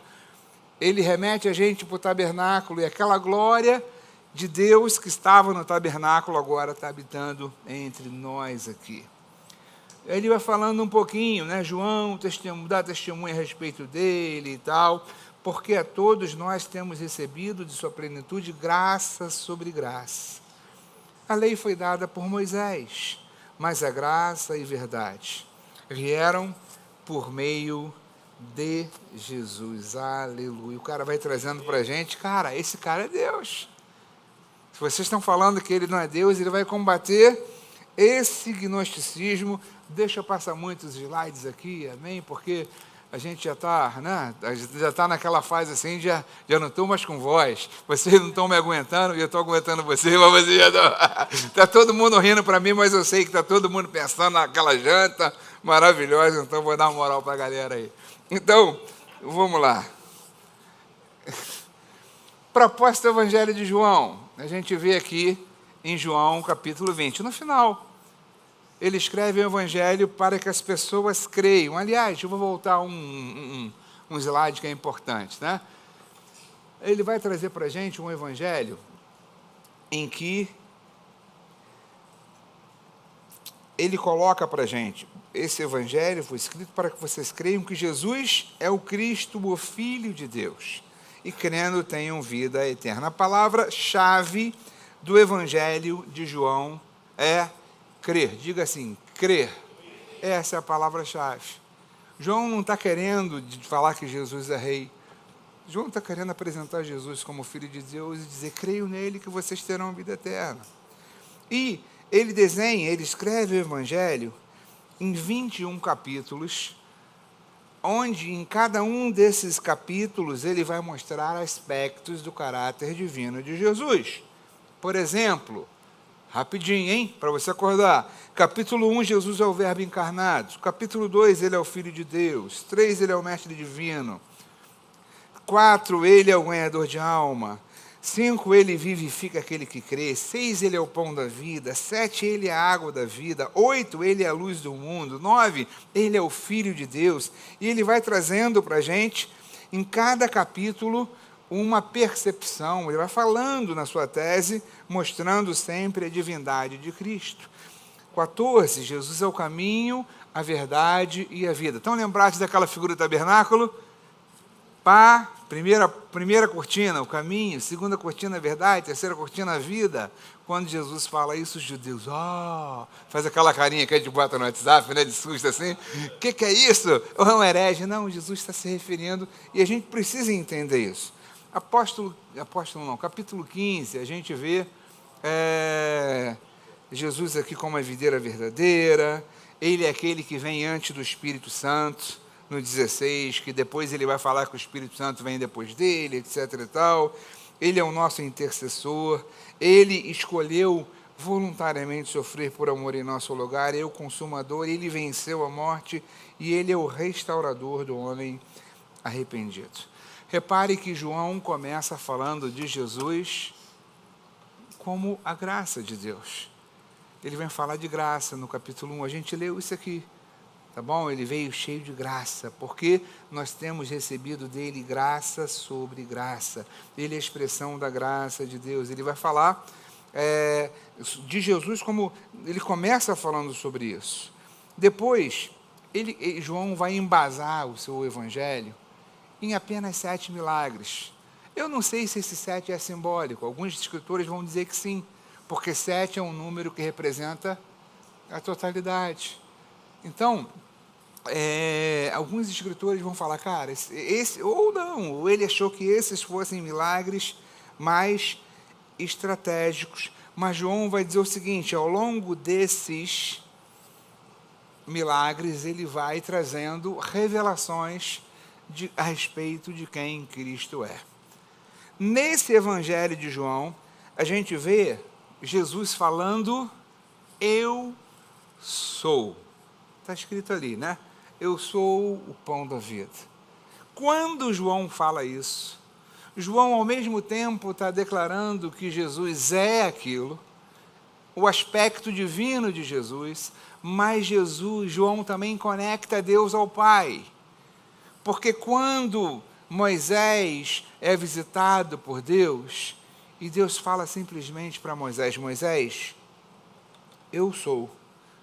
ele remete a gente para o tabernáculo, e aquela glória de Deus que estava no tabernáculo agora está habitando entre nós aqui. Ele vai falando um pouquinho, João dá testemunha a respeito dele e tal, porque a todos nós temos recebido de sua plenitude graça sobre graça. A lei foi dada por Moisés, mas a graça e verdade vieram por meio de Jesus. Aleluia. O cara vai trazendo para a gente, cara, esse cara é Deus. Se vocês estão falando que ele não é Deus, ele vai combater esse gnosticismo. Deixa eu passar muitos slides aqui, amém? Porque a gente já está, né? Já está naquela fase assim, já não estou mais com voz. Vocês não estão me aguentando e eu estou aguentando vocês, mas vocês já estão. Está todo mundo rindo para mim, mas eu sei que está todo mundo pensando naquela janta maravilhosa, então vou dar uma moral para a galera aí. Então, vamos lá. Proposta do Evangelho de João. A gente vê aqui em João, capítulo 20. No final, ele escreve o Evangelho para que as pessoas creiam. Aliás, eu vou voltar um slide que é importante, né? Ele vai trazer para a gente um Evangelho em que ele coloca para a gente, esse Evangelho foi escrito para que vocês creiam que Jesus é o Cristo, o Filho de Deus, e crendo tenham vida eterna. A palavra-chave do Evangelho de João é crer. Diga assim, crer. Essa é a palavra-chave. João não está querendo falar que Jesus é rei. João está querendo apresentar Jesus como Filho de Deus e dizer, creio nele que vocês terão vida eterna. E ele escreve o Evangelho em 21 capítulos, onde em cada um desses capítulos ele vai mostrar aspectos do caráter divino de Jesus. Por exemplo, rapidinho, hein? Para você acordar. Capítulo 1, Jesus é o Verbo encarnado. Capítulo 2, ele é o Filho de Deus. 3, ele é o Mestre divino. 4, ele é o ganhador de alma. 5, ele vivifica aquele que crê. 6, ele é o pão da vida. 7, ele é a água da vida. 8, ele é a luz do mundo. 9, ele é o Filho de Deus. E ele vai trazendo para a gente, em cada capítulo, uma percepção. Ele vai falando na sua tese, mostrando sempre a divindade de Cristo. 14, Jesus é o caminho, a verdade e a vida. Estão lembrados daquela figura do tabernáculo? Pá, primeira cortina, o caminho, segunda cortina, a verdade, terceira cortina, a vida. Quando Jesus fala isso, os judeus, faz aquela carinha que a gente bota no WhatsApp, né, de susto assim, o que é isso? Ou é um herege? Não, Jesus está se referindo, e a gente precisa entender isso. Capítulo 15, a gente vê Jesus aqui como a videira verdadeira, ele é aquele que vem antes do Espírito Santo, no 16, que depois ele vai falar que o Espírito Santo vem depois dele, etc. e tal. Ele é o nosso intercessor, ele escolheu voluntariamente sofrer por amor em nosso lugar, é o consumador, ele venceu a morte e ele é o restaurador do homem arrependido. Repare que João começa falando de Jesus como a graça de Deus. Ele vem falar de graça no capítulo 1, a gente leu isso aqui. Tá bom? Ele veio cheio de graça, porque nós temos recebido dele graça sobre graça. Ele é a expressão da graça de Deus. Ele vai falar de Jesus como... Ele começa falando sobre isso. Depois, João vai embasar o seu evangelho em apenas 7 milagres. Eu não sei se esse 7 é simbólico. Alguns escritores vão dizer que sim, porque 7 é um número que representa a totalidade. Então, alguns escritores vão falar, cara, ou ele achou que esses fossem milagres mais estratégicos, mas João vai dizer o seguinte, ao longo desses milagres, ele vai trazendo revelações a respeito de quem Cristo é. Nesse Evangelho de João, a gente vê Jesus falando, eu sou. Está escrito ali, né? Eu sou o pão da vida. Quando João fala isso, João ao mesmo tempo está declarando que Jesus é aquilo, o aspecto divino de Jesus, mas João também conecta Deus ao Pai. Porque quando Moisés é visitado por Deus, e Deus fala simplesmente para Moisés, Moisés, eu sou.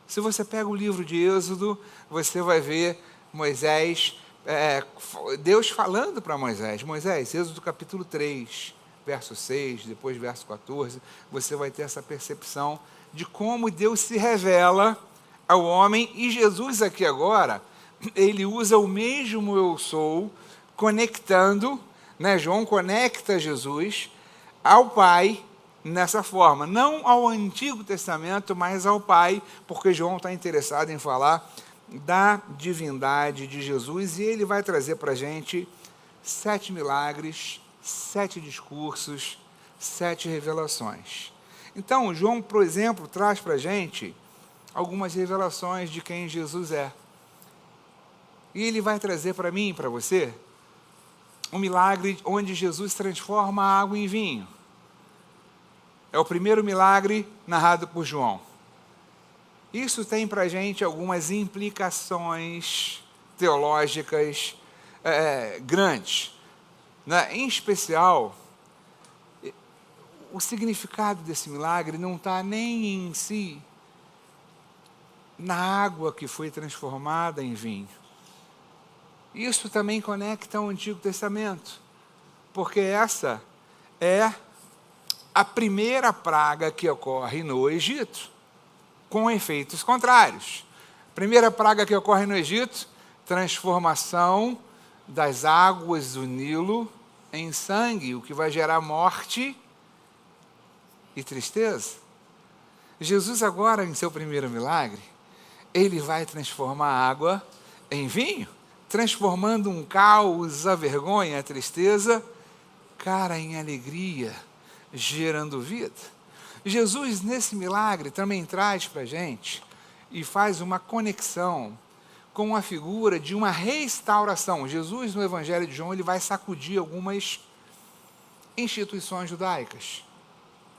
Se você pega o livro de Êxodo, você vai ver Deus falando para Moisés. Moisés, Êxodo capítulo 3, verso 6, depois verso 14, você vai ter essa percepção de como Deus se revela ao homem. E Jesus aqui agora, ele usa o mesmo eu sou, conectando, né? João conecta Jesus ao Pai, nessa forma, não ao Antigo Testamento, mas ao Pai, porque João está interessado em falar da divindade de Jesus, e ele vai trazer para a gente 7 milagres, 7 discursos, 7 revelações. Então, João, por exemplo, traz para a gente algumas revelações de quem Jesus é. E ele vai trazer para mim e para você um milagre onde Jesus transforma a água em vinho. É o primeiro milagre narrado por João. Isso tem para a gente algumas implicações teológicas grandes. Né? Em especial, o significado desse milagre não está nem em si na água que foi transformada em vinho. Isso também conecta ao Antigo Testamento, porque essa é a primeira praga que ocorre no Egito, com efeitos contrários. A primeira praga que ocorre no Egito, transformação das águas do Nilo em sangue, o que vai gerar morte e tristeza. Jesus agora, em seu primeiro milagre, ele vai transformar a água em vinho, transformando um caos, a vergonha, a tristeza, cara, em alegria, gerando vida. Jesus, nesse milagre, também traz para a gente e faz uma conexão com a figura de uma restauração. Jesus, no Evangelho de João, ele vai sacudir algumas instituições judaicas.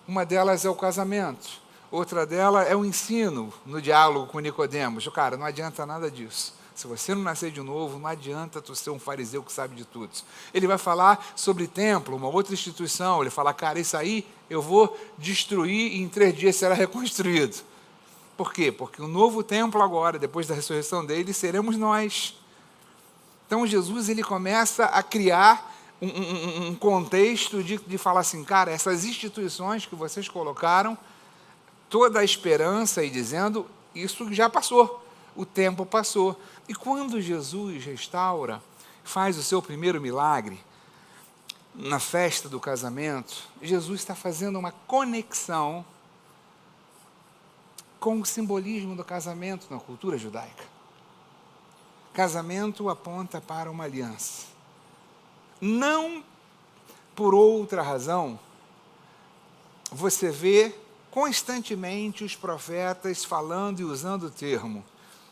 Uma delas é o casamento, outra delas é o ensino no diálogo com Nicodemos. Cara, não adianta nada disso. Se você não nascer de novo, não adianta tu ser um fariseu que sabe de tudo. Ele vai falar sobre templo, uma outra instituição. Ele fala, cara, isso aí eu vou destruir e em 3 dias será reconstruído. Por quê? Porque o novo templo agora, depois da ressurreição dele, seremos nós. Então Jesus ele começa a criar um contexto de falar assim, cara, essas instituições que vocês colocaram, toda a esperança e dizendo, isso já passou, o tempo passou. E quando Jesus restaura, faz o seu primeiro milagre, na festa do casamento, Jesus está fazendo uma conexão com o simbolismo do casamento na cultura judaica. Casamento aponta para uma aliança. Não por outra razão, você vê constantemente os profetas falando e usando o termo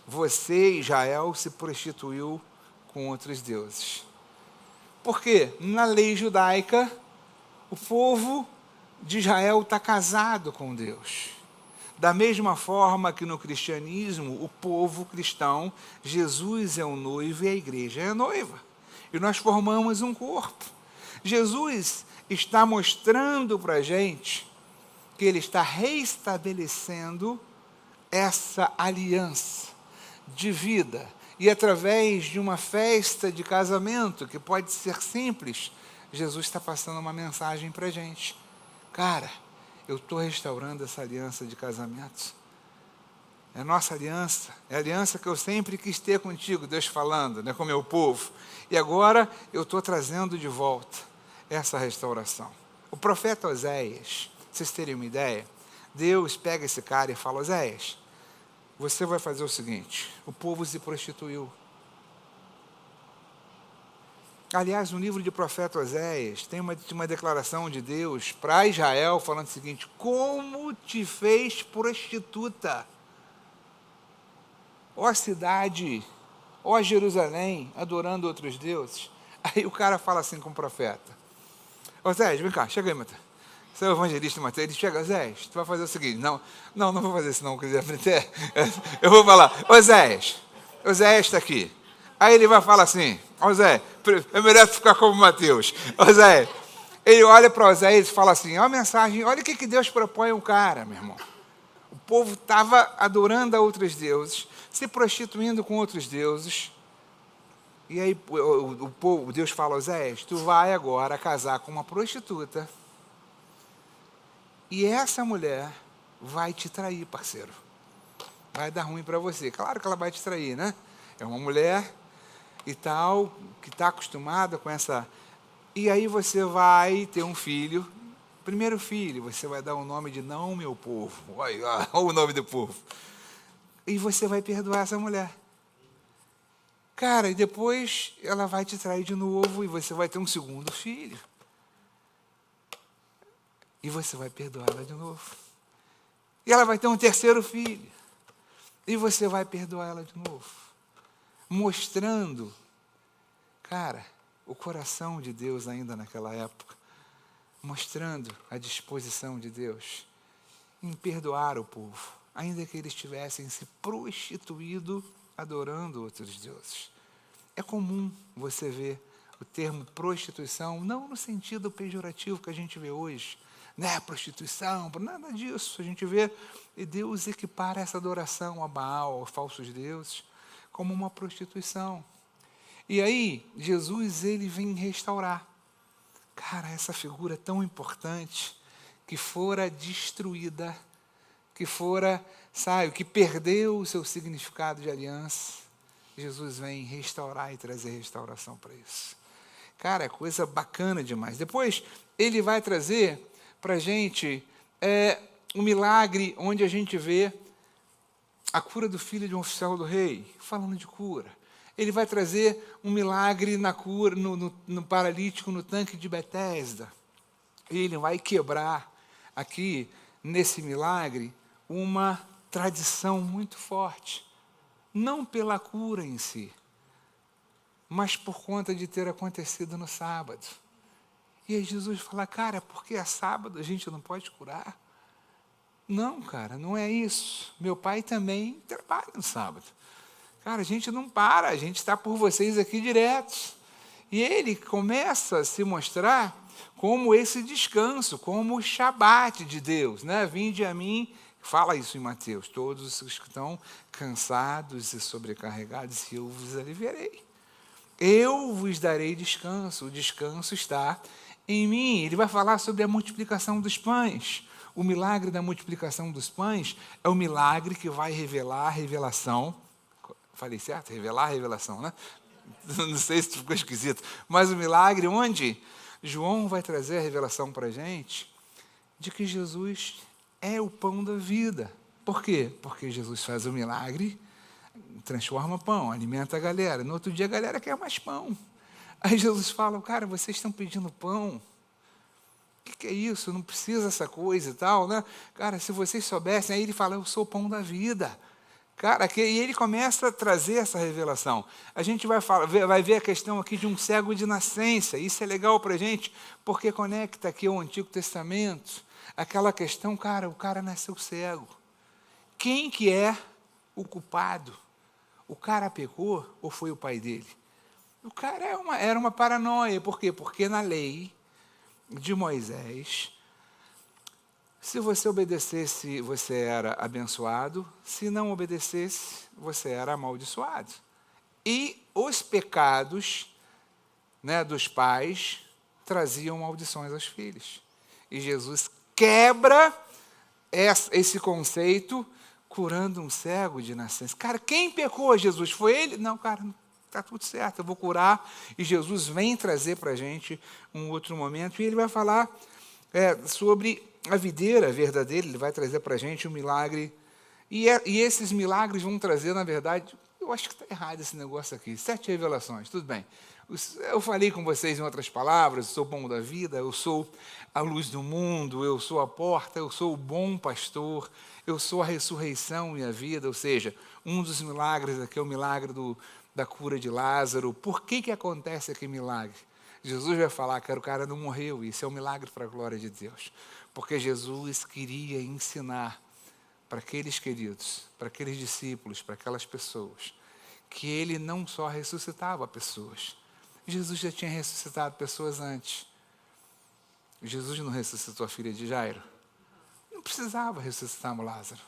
você, Israel, se prostituiu com outros deuses. Por quê? Na lei judaica, o povo de Israel está casado com Deus. Da mesma forma que no cristianismo, o povo cristão, Jesus é o noivo e a igreja é a noiva. E nós formamos um corpo. Jesus está mostrando para a gente que ele está reestabelecendo essa aliança de vida. E através de uma festa de casamento, que pode ser simples, Jesus está passando uma mensagem para a gente. Cara, eu estou restaurando essa aliança de casamento. É a nossa aliança, é a aliança que eu sempre quis ter contigo, Deus falando, né, com o meu povo. E agora eu estou trazendo de volta essa restauração. O profeta Oséias, vocês terem uma ideia, Deus pega esse cara e fala, Oséias, você vai fazer o seguinte, o povo se prostituiu. Aliás, no livro de profeta Oséias, tem uma declaração de Deus para Israel, falando o seguinte, como te fez prostituta, ó cidade, ó Jerusalém, adorando outros deuses. Aí o cara fala assim com o profeta, Oséias, vem cá, chega aí, Mateus. Você é o evangelista Mateus, ele chega, Oséias, tu vai fazer o seguinte, não vou fazer isso não, quiser aprender. Eu vou falar, Oséias está aqui. Aí ele vai falar assim, Oséias, é melhor ficar como Mateus. Oséias, ele olha para Oséias e fala assim, olha a mensagem, olha o que Deus propõe ao cara, meu irmão. O povo estava adorando a outros deuses, se prostituindo com outros deuses. E aí Deus fala, Oséias, tu vai agora casar com uma prostituta. E essa mulher vai te trair, parceiro. Vai dar ruim para você. Claro que ela vai te trair, né? É uma mulher e tal, que está acostumada com essa... E aí você vai ter um filho. Primeiro filho, você vai dar o nome de não meu povo. Olha o nome do povo. E você vai perdoar essa mulher. Cara, e depois ela vai te trair de novo e você vai ter um segundo filho. E você vai perdoar ela de novo. E ela vai ter um terceiro filho. E você vai perdoar ela de novo. Mostrando, cara, o coração de Deus ainda naquela época. Mostrando a disposição de Deus em perdoar o povo, ainda que eles tivessem se prostituído adorando outros deuses. É comum você ver o termo prostituição, não no sentido pejorativo que a gente vê hoje, né? Prostituição, nada disso. A gente vê Deus equipar essa adoração a Baal, aos falsos deuses, como uma prostituição. E aí, Jesus, ele vem restaurar. Cara, essa figura tão importante, que fora destruída, que fora, sabe, que perdeu o seu significado de aliança, Jesus vem restaurar e trazer restauração para isso. Cara, é coisa bacana demais. Depois, ele vai trazer para a gente um milagre onde a gente vê a cura do filho de um oficial do rei, falando de cura. Ele vai trazer um milagre na cura, no paralítico, no tanque de Betesda. Ele vai quebrar aqui, nesse milagre, uma tradição muito forte. Não pela cura em si, mas por conta de ter acontecido no sábado. E aí Jesus fala, cara, porque é sábado, a gente não pode curar? Não, cara, não é isso. Meu pai também trabalha no sábado. Cara, a gente não para, a gente está por vocês aqui direto. E ele começa a se mostrar como esse descanso, como o Shabat de Deus, né? Vinde a mim, fala isso em Mateus, todos os que estão cansados e sobrecarregados, e eu vos aliviarei. Eu vos darei descanso, o descanso está em mim. Ele vai falar sobre a multiplicação dos pães. O milagre da multiplicação dos pães é o milagre que vai revelar a revelação. Falei certo? Revelar a revelação, né? Não sei se ficou esquisito. Mas o milagre onde João vai trazer a revelação para a gente de que Jesus é o pão da vida. Por quê? Porque Jesus faz o milagre, transforma pão, alimenta a galera. No outro dia a galera quer mais pão. Aí Jesus fala, cara, vocês estão pedindo pão? O que é isso? Não precisa essa coisa e tal, né? Cara, se vocês soubessem, aí ele fala, eu sou o pão da vida. Cara, e ele começa a trazer essa revelação. A gente vai ver a questão aqui de um cego de nascença. Isso é legal para a gente, porque conecta aqui ao Antigo Testamento. Aquela questão, cara, o cara nasceu cego. Quem que é o culpado? O cara pecou ou foi o pai dele? O cara era uma paranoia. Por quê? Porque na lei de Moisés, se você obedecesse, você era abençoado. Se não obedecesse, você era amaldiçoado. E os pecados, né, dos pais traziam maldições aos filhos. E Jesus quebra esse conceito, curando um cego de nascença. Cara, quem pecou, Jesus? Foi ele? Não, cara, está tudo certo, eu vou curar. E Jesus vem trazer para a gente um outro momento, e ele vai falar sobre a videira verdadeira, ele vai trazer para a gente um milagre. E esses milagres vão trazer, na verdade, eu acho que está errado esse negócio aqui, 7 revelações, tudo bem. Eu falei com vocês em outras palavras, eu sou o pão da vida, eu sou a luz do mundo, eu sou a porta, eu sou o bom pastor, eu sou a ressurreição e a vida, ou seja, um dos milagres aqui é o milagre da cura de Lázaro. Por que acontece aquele milagre? Jesus vai falar que o cara não morreu, isso é um milagre para a glória de Deus. Porque Jesus queria ensinar para aqueles queridos, para aqueles discípulos, para aquelas pessoas, que ele não só ressuscitava pessoas. Jesus já tinha ressuscitado pessoas antes. Jesus não ressuscitou a filha de Jairo. Não precisava ressuscitar Lázaro.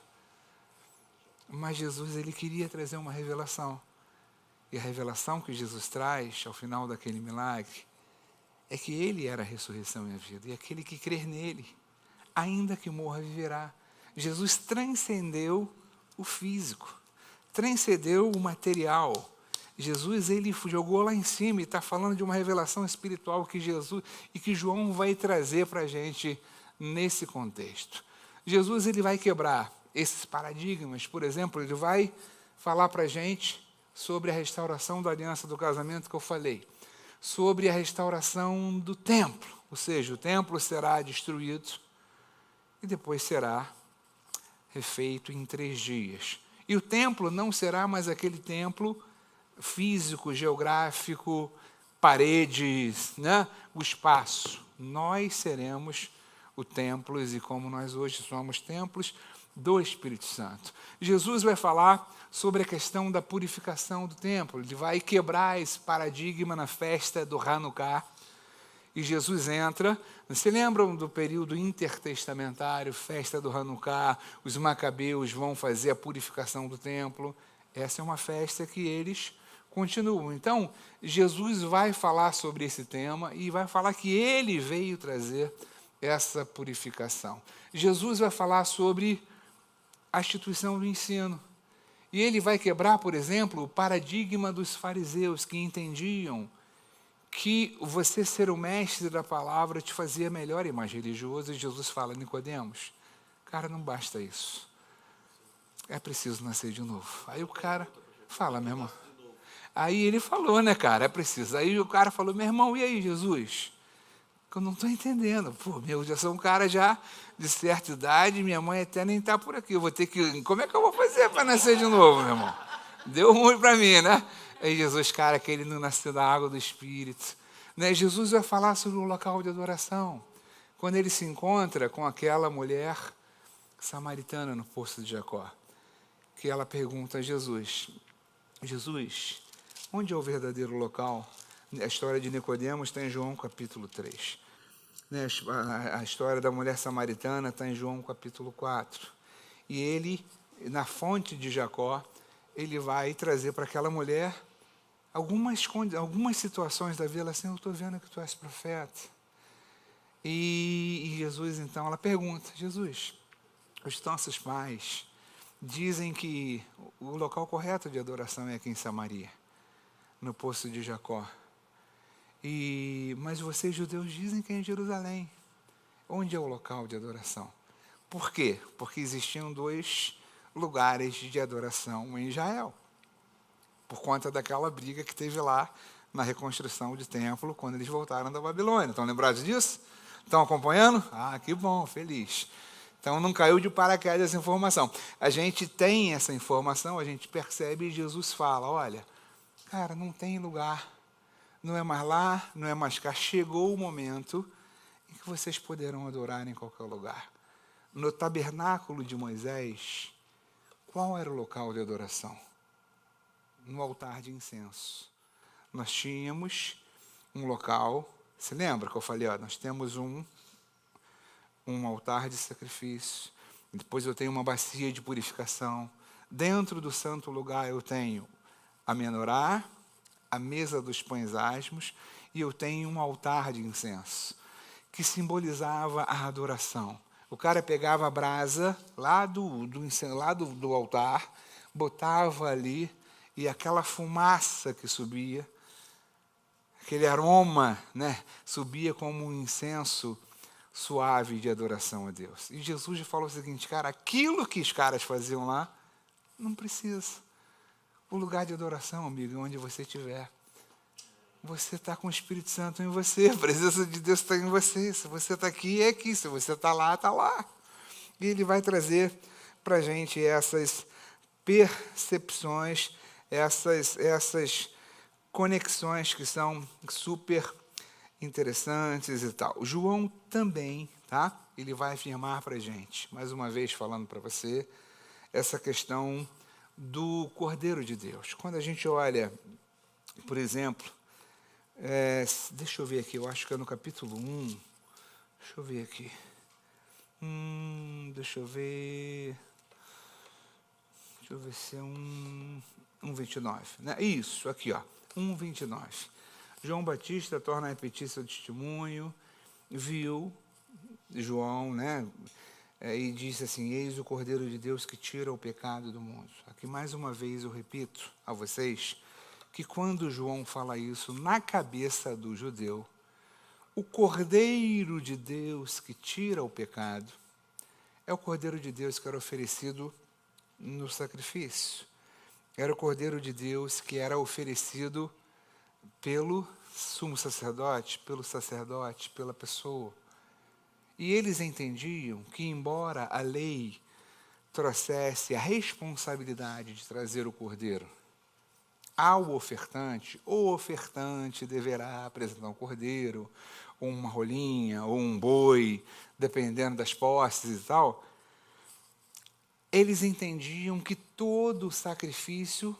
Mas Jesus, ele queria trazer uma revelação. E a revelação que Jesus traz ao final daquele milagre é que ele era a ressurreição e a vida. E aquele que crer nele, ainda que morra, viverá. Jesus transcendeu o físico, transcendeu o material. Jesus, ele jogou lá em cima e está falando de uma revelação espiritual que Jesus e que João vai trazer para a gente nesse contexto. Jesus, ele vai quebrar esses paradigmas. Por exemplo, ele vai falar para a gente sobre a restauração da aliança do casamento que eu falei, sobre a restauração do templo, ou seja, o templo será destruído e depois será refeito em 3 dias. E o templo não será mais aquele templo físico, geográfico, paredes, né? O espaço. Nós seremos o templo, e como nós hoje somos templos do Espírito Santo. Jesus vai falar sobre a questão da purificação do templo. Ele vai quebrar esse paradigma na festa do Hanukkah. E Jesus entra. Se lembram do período intertestamentário, festa do Hanukkah, os macabeus vão fazer a purificação do templo. Essa é uma festa que eles continuam. Então, Jesus vai falar sobre esse tema e vai falar que ele veio trazer essa purificação. Jesus vai falar sobre a instituição do ensino. E ele vai quebrar, por exemplo, o paradigma dos fariseus, que entendiam que você ser o mestre da palavra te fazia melhor e mais religioso. E Jesus fala: Nicodemos, cara, não basta isso. É preciso nascer de novo. Aí o cara fala: meu irmão. Aí ele falou, né, cara, é preciso. Aí o cara falou: meu irmão, e aí, Jesus? Eu não estou entendendo. Pô, eu já sou um cara já de certa idade, minha mãe até nem está por aqui. Eu vou ter que... Como é que eu vou fazer para nascer de novo, meu irmão? Deu ruim para mim, né? Aí Jesus, cara, que ele não nasceu da água do Espírito. Né? Jesus vai falar sobre o local de adoração. Quando ele se encontra com aquela mulher samaritana no poço de Jacó, que ela pergunta a Jesus: Jesus, onde é o verdadeiro local? A história de Nicodemos está em João capítulo 3. A história da mulher samaritana está em João capítulo 4. E ele, na fonte de Jacó, ele vai trazer para aquela mulher algumas situações da vida, assim: eu estou vendo que tu és profeta. E Jesus, então, ela pergunta: Jesus, os nossos pais dizem que o local correto de adoração é aqui em Samaria, no poço de Jacó. Mas vocês, judeus, dizem que é em Jerusalém. Onde é o local de adoração? Por quê? Porque existiam 2 lugares de adoração em Israel, por conta daquela briga que teve lá na reconstrução do templo, quando eles voltaram da Babilônia. Estão lembrados disso? Estão acompanhando? Ah, que bom, feliz. Então não caiu de paraquedas essa informação. A gente tem essa informação, a gente percebe, e Jesus fala: olha, cara, não tem lugar. Não é mais lá, não é mais cá. Chegou o momento em que vocês poderão adorar em qualquer lugar. No tabernáculo de Moisés, qual era o local de adoração? No altar de incenso. Nós tínhamos um local, se lembra que eu falei, nós temos um altar de sacrifício, depois eu tenho uma bacia de purificação. Dentro do santo lugar eu tenho a menorá, a mesa dos pães asmos, e eu tenho um altar de incenso, que simbolizava a adoração. O cara pegava a brasa lá do altar, botava ali, e aquela fumaça que subia, aquele aroma, né, subia como um incenso suave de adoração a Deus. E Jesus falou o seguinte: cara, aquilo que os caras faziam lá, não precisa. O lugar de adoração, amigo, onde você estiver. Você está com o Espírito Santo em você, a presença de Deus está em você. Se você está aqui, é aqui. Se você está lá, está lá. E ele vai trazer para a gente essas percepções, essas conexões que são super interessantes e tal. João também, tá? Ele vai afirmar para a gente, mais uma vez falando para você, essa questão do Cordeiro de Deus. Quando a gente olha, por exemplo, deixa eu ver aqui, eu acho que é no capítulo 1, deixa eu ver aqui, deixa eu ver se é 1:29, né? Isso, aqui, 1:29. João Batista torna a repetir seu testemunho, viu João, né? E disse assim: eis o Cordeiro de Deus que tira o pecado do mundo. Aqui mais uma vez eu repito a vocês que quando João fala isso, na cabeça do judeu, o Cordeiro de Deus que tira o pecado é o Cordeiro de Deus que era oferecido no sacrifício. Era o Cordeiro de Deus que era oferecido pelo sumo sacerdote, pela pessoa. E eles entendiam que, embora a lei trouxesse a responsabilidade de trazer o cordeiro ao ofertante, o ofertante deverá apresentar um cordeiro, ou uma rolinha, ou um boi, dependendo das posses e tal. Eles entendiam que todo sacrifício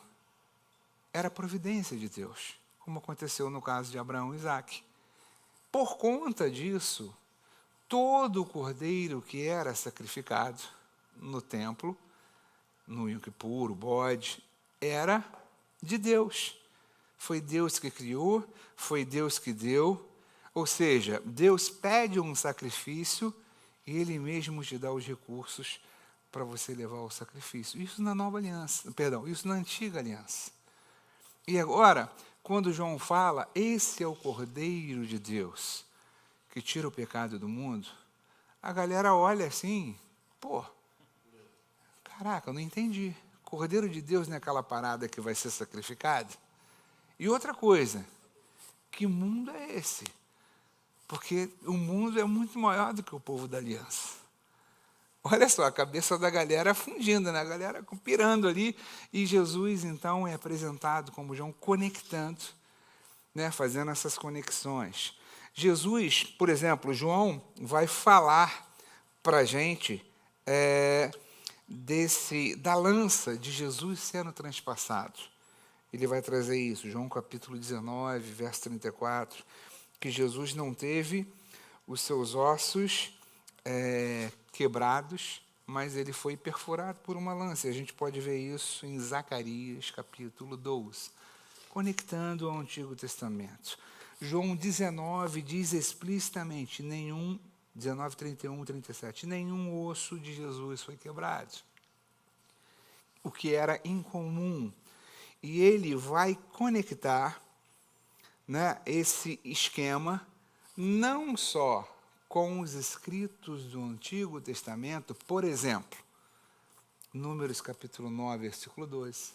era providência de Deus, como aconteceu no caso de Abraão e Isaque. Por conta disso, todo o cordeiro que era sacrificado no templo, no Yom Kippur, o bode, era de Deus. Foi Deus que criou, foi Deus que deu. Ou seja, Deus pede um sacrifício e Ele mesmo te dá os recursos para você levar o sacrifício. Isso na nova aliança, isso na antiga aliança. E agora, quando João fala, esse é o Cordeiro de Deus que tira o pecado do mundo, a galera olha assim, caraca, eu não entendi. Cordeiro de Deus não é aquela parada que vai ser sacrificado? E outra coisa, que mundo é esse? Porque o mundo é muito maior do que o povo da aliança. Olha só, a cabeça da galera fundindo, né? A galera pirando ali, e Jesus, então, é apresentado como João conectando, né? Fazendo essas conexões. Jesus, por exemplo, João vai falar para a gente da lança de Jesus sendo transpassado. Ele vai trazer isso, João capítulo 19, verso 34, que Jesus não teve os seus ossos quebrados, mas ele foi perfurado por uma lança. E a gente pode ver isso em Zacarias capítulo 12, conectando ao Antigo Testamento. João 19 diz explicitamente, 19, 31, 37, nenhum osso de Jesus foi quebrado, o que era incomum. E ele vai conectar, né, esse esquema não só com os escritos do Antigo Testamento, por exemplo, Números capítulo 9, versículo 12,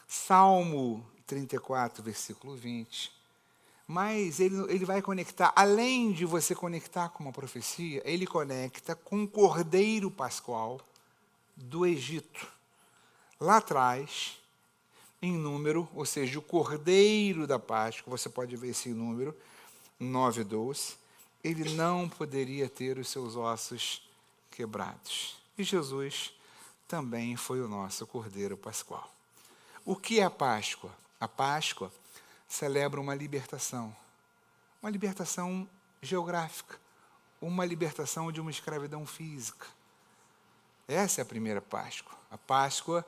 Salmo 34, versículo 20, mas ele vai conectar, além de você conectar com uma profecia, ele conecta com o Cordeiro Pascual do Egito. Lá atrás, em número, ou seja, o Cordeiro da Páscoa, você pode ver esse número, 9:12, ele não poderia ter os seus ossos quebrados. E Jesus também foi o nosso Cordeiro Pascual. O que é a Páscoa? A Páscoa celebra uma libertação geográfica, uma libertação de uma escravidão física. Essa é a primeira Páscoa, a Páscoa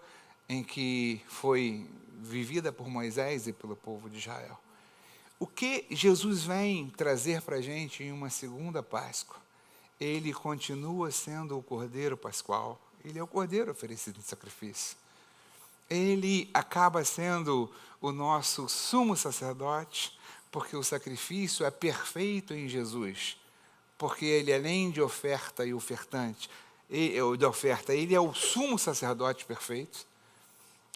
em que foi vivida por Moisés e pelo povo de Israel. O que Jesus vem trazer para a gente em uma segunda Páscoa? Ele continua sendo o Cordeiro Pascual, ele é o Cordeiro oferecido em sacrifício. Ele acaba sendo o nosso sumo sacerdote, porque o sacrifício é perfeito em Jesus, porque ele, além de oferta e ofertante, ele é o sumo sacerdote perfeito,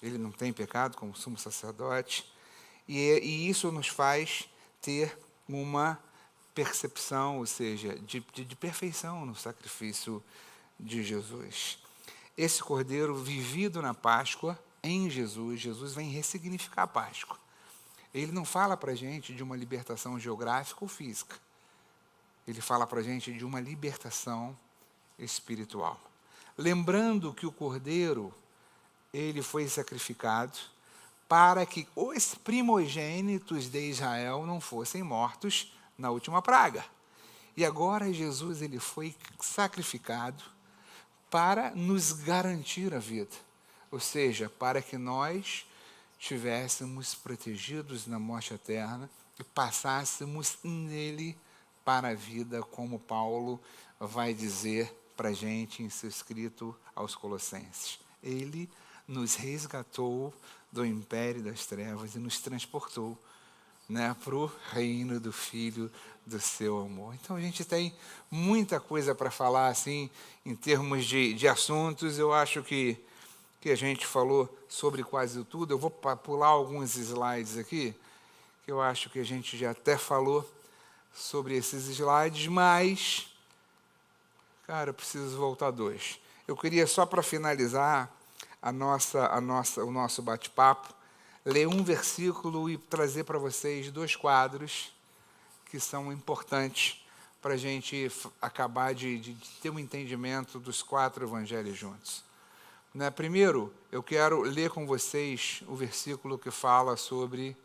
ele não tem pecado como sumo sacerdote, e isso nos faz ter uma percepção, ou seja, de perfeição no sacrifício de Jesus. Esse Cordeiro vivido na Páscoa, em Jesus, Jesus vem ressignificar a Páscoa. Ele não fala para a gente de uma libertação geográfica ou física. Ele fala para a gente de uma libertação espiritual. Lembrando que o Cordeiro, ele foi sacrificado para que os primogênitos de Israel não fossem mortos na última praga. E agora Jesus ele foi sacrificado para nos garantir a vida. Ou seja, para que nós estivéssemos protegidos na morte eterna e passássemos nele para a vida, como Paulo vai dizer para a gente em seu escrito aos Colossenses. Ele nos resgatou do império das trevas e nos transportou, né, para o reino do Filho do seu amor. Então a gente tem muita coisa para falar assim, em termos de assuntos. Eu acho que que a gente falou sobre quase tudo. Eu vou pular alguns slides aqui, que eu acho que a gente já até falou sobre esses slides, mas, cara, eu preciso voltar dois. Eu queria, só para finalizar o nosso bate-papo, ler um versículo e trazer para vocês dois quadros que são importantes para a gente acabar de ter um entendimento dos 4 evangelhos juntos. Né? Primeiro, eu quero ler com vocês o versículo que fala sobre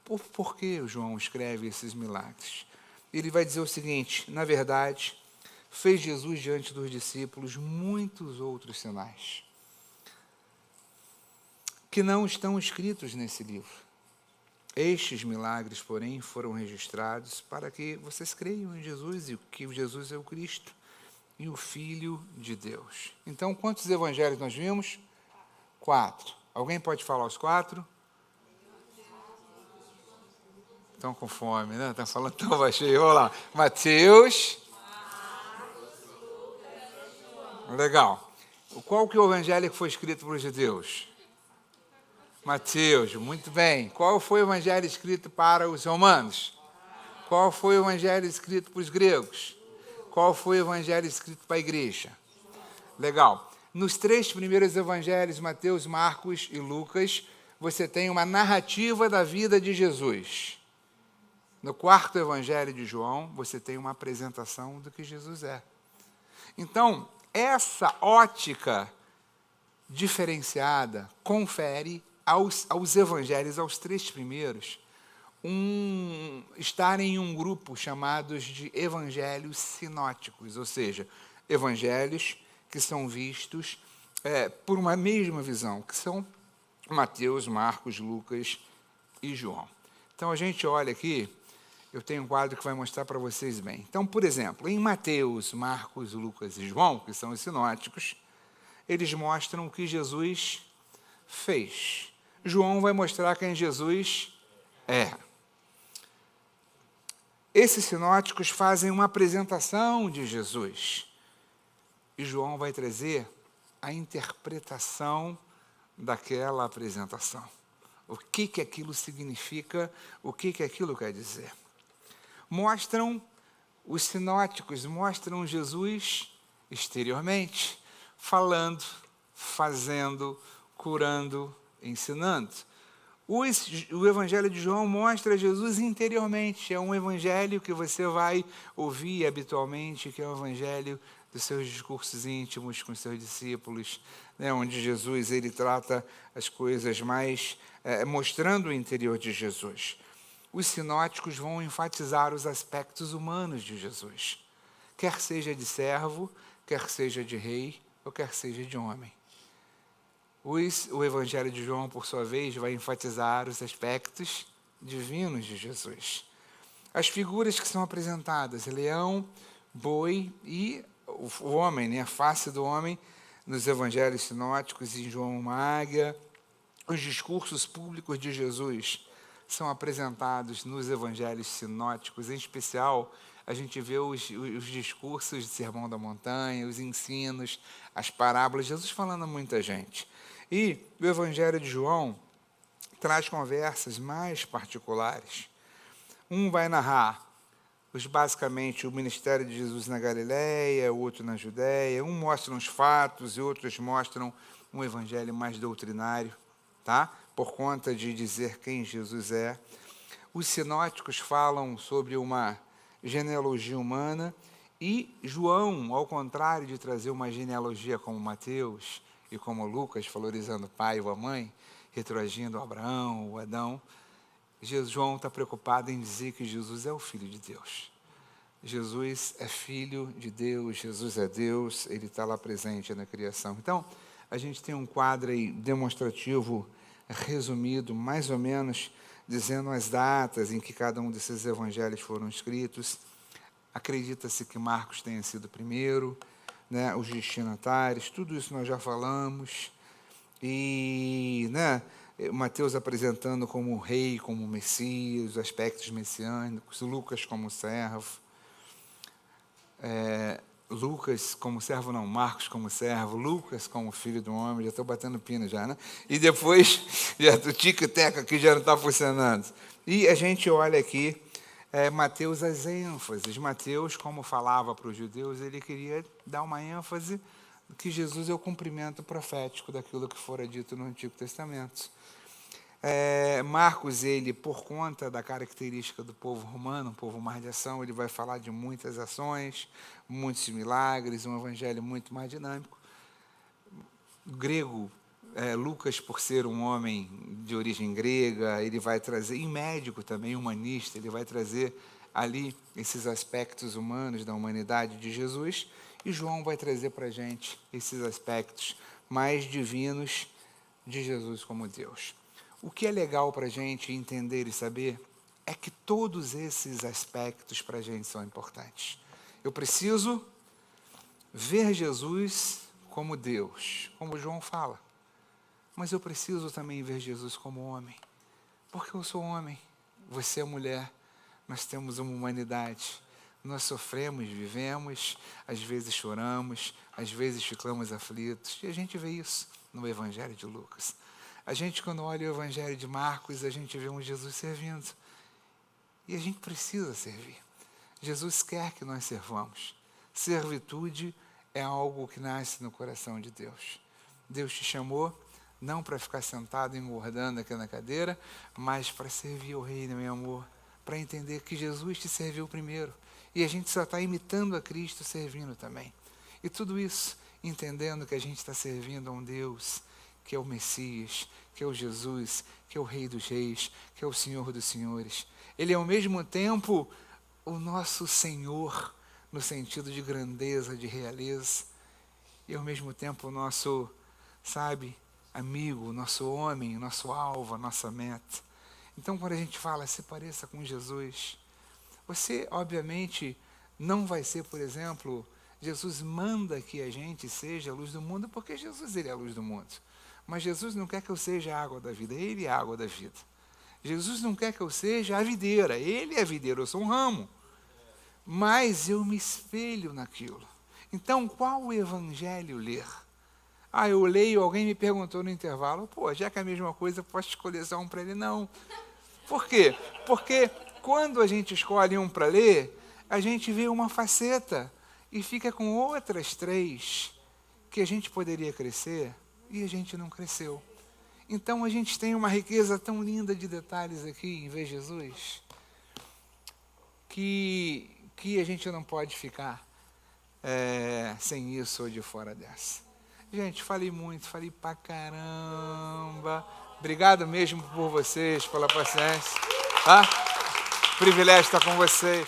por que João escreve esses milagres. Ele vai dizer o seguinte: na verdade, fez Jesus diante dos discípulos muitos outros sinais, que não estão escritos nesse livro. Estes milagres, porém, foram registrados para que vocês creiam em Jesus e que Jesus é o Cristo e o Filho de Deus. Então, quantos evangelhos nós vimos? 4. Alguém pode falar os 4? Estão com fome, né? Estão falando tão baixinho. Vamos lá. Mateus. Legal. Qual que é o evangelho que foi escrito para os judeus? Mateus, muito bem. Qual foi o evangelho escrito para os romanos? Qual foi o evangelho escrito para os gregos? Qual foi o evangelho escrito para a igreja? Legal. Nos 3 primeiros evangelhos, Mateus, Marcos e Lucas, você tem uma narrativa da vida de Jesus. No 4º evangelho de João, você tem uma apresentação do que Jesus é. Então, essa ótica diferenciada confere aos evangelhos, aos 3 primeiros, estarem em um grupo chamados de evangelhos sinóticos, ou seja, evangelhos que são vistos por uma mesma visão, que são Mateus, Marcos, Lucas e João. Então, a gente olha aqui, eu tenho um quadro que vai mostrar para vocês bem. Então, por exemplo, em Mateus, Marcos, Lucas e João, que são os sinóticos, eles mostram o que Jesus fez. João vai mostrar quem Jesus é. Esses sinóticos fazem uma apresentação de Jesus. E João vai trazer a interpretação daquela apresentação. O que aquilo significa, o que aquilo quer dizer. Os sinóticos mostram Jesus exteriormente, falando, fazendo, curando, ensinando. O Evangelho de João mostra Jesus interiormente. É um evangelho que você vai ouvir habitualmente, que é o evangelho dos seus discursos íntimos com seus discípulos, né, onde Jesus ele trata as coisas mais mostrando o interior de Jesus. Os sinóticos vão enfatizar os aspectos humanos de Jesus, quer seja de servo, quer seja de rei, ou quer seja de homem. O Evangelho de João, por sua vez, vai enfatizar os aspectos divinos de Jesus. As figuras que são apresentadas, leão, boi e o homem, né, a face do homem, nos Evangelhos sinóticos, em João uma águia. Os discursos públicos de Jesus são apresentados nos Evangelhos sinóticos, em especial a gente vê os discursos de Sermão da Montanha, os ensinos, as parábolas, Jesus falando a muita gente. E o Evangelho de João traz conversas mais particulares. Um vai narrar basicamente o ministério de Jesus na Galileia, o outro na Judéia. Um mostra os fatos e outros mostram um evangelho mais doutrinário, tá? Por conta de dizer quem Jesus é. Os sinóticos falam sobre uma genealogia humana e João, ao contrário de trazer uma genealogia como Mateus e como Lucas, valorizando o pai ou a mãe, retroagindo Abraão ou Adão, João está preocupado em dizer que Jesus é o Filho de Deus. Jesus é Filho de Deus, Jesus é Deus, ele está lá presente na criação. Então, a gente tem um quadro aí demonstrativo, resumido, mais ou menos, dizendo as datas em que cada um desses evangelhos foram escritos. Acredita-se que Marcos tenha sido o primeiro, né, os destinatários, tudo isso nós já falamos. E, né, Mateus apresentando como rei, como Messias, os aspectos messiânicos, Lucas como servo. Lucas como servo não, Marcos como servo, Lucas como filho do homem, já estou batendo pino já, né? E depois, o tic-tac aqui já não está funcionando. E a gente olha aqui, Mateus as ênfases. Mateus, como falava para os judeus, ele queria dar uma ênfase que Jesus é o cumprimento profético daquilo que fora dito no Antigo Testamento. Marcos, ele, por conta da característica do povo romano, um povo mais de ação, ele vai falar de muitas ações, muitos milagres, um evangelho muito mais dinâmico. O grego, Lucas, por ser um homem de origem grega, ele vai trazer, e médico também, humanista, ele vai trazer ali esses aspectos humanos da humanidade de Jesus, e João vai trazer para a gente esses aspectos mais divinos de Jesus como Deus. O que é legal para a gente entender e saber é que todos esses aspectos para a gente são importantes. Eu preciso ver Jesus como Deus, como João fala. Mas eu preciso também ver Jesus como homem. Porque eu sou homem, você é mulher, nós temos uma humanidade. Nós sofremos, vivemos, às vezes choramos, às vezes ficamos aflitos. E a gente vê isso no Evangelho de Lucas. A gente, quando olha o Evangelho de Marcos, a gente vê um Jesus servindo. E a gente precisa servir. Jesus quer que nós servamos. Servitude é algo que nasce no coração de Deus. Deus te chamou não para ficar sentado engordando aqui na cadeira, mas para servir o reino, meu amor. Para entender que Jesus te serviu primeiro. E a gente só está imitando a Cristo servindo também. E tudo isso entendendo que a gente está servindo a um Deus que é o Messias, que é o Jesus, que é o Rei dos Reis, que é o Senhor dos Senhores. Ele é ao mesmo tempo o nosso Senhor, no sentido de grandeza, de realeza, e ao mesmo tempo o nosso, amigo, o nosso homem, o nosso alvo, a nossa meta. Então, quando a gente fala, se pareça com Jesus, você, obviamente, não vai ser, por exemplo, Jesus manda que a gente seja a luz do mundo, porque Jesus, ele é a luz do mundo. Mas Jesus não quer que eu seja a água da vida, ele é a água da vida. Jesus não quer que eu seja a videira, ele é a videira, eu sou um ramo. Mas eu me espelho naquilo. Então, qual evangelho ler? Eu leio, alguém me perguntou no intervalo, já que é a mesma coisa, eu posso escolher só um para ler? Não. Por quê? Porque quando a gente escolhe um para ler, a gente vê uma faceta e fica com outras 3 que a gente poderia crescer e a gente não cresceu. Então a gente tem uma riqueza tão linda de detalhes aqui em Ver Jesus, que a gente não pode ficar sem isso ou de fora dessa. Gente, falei muito, falei pra caramba. Obrigado mesmo por vocês, pela paciência. Privilégio estar com vocês.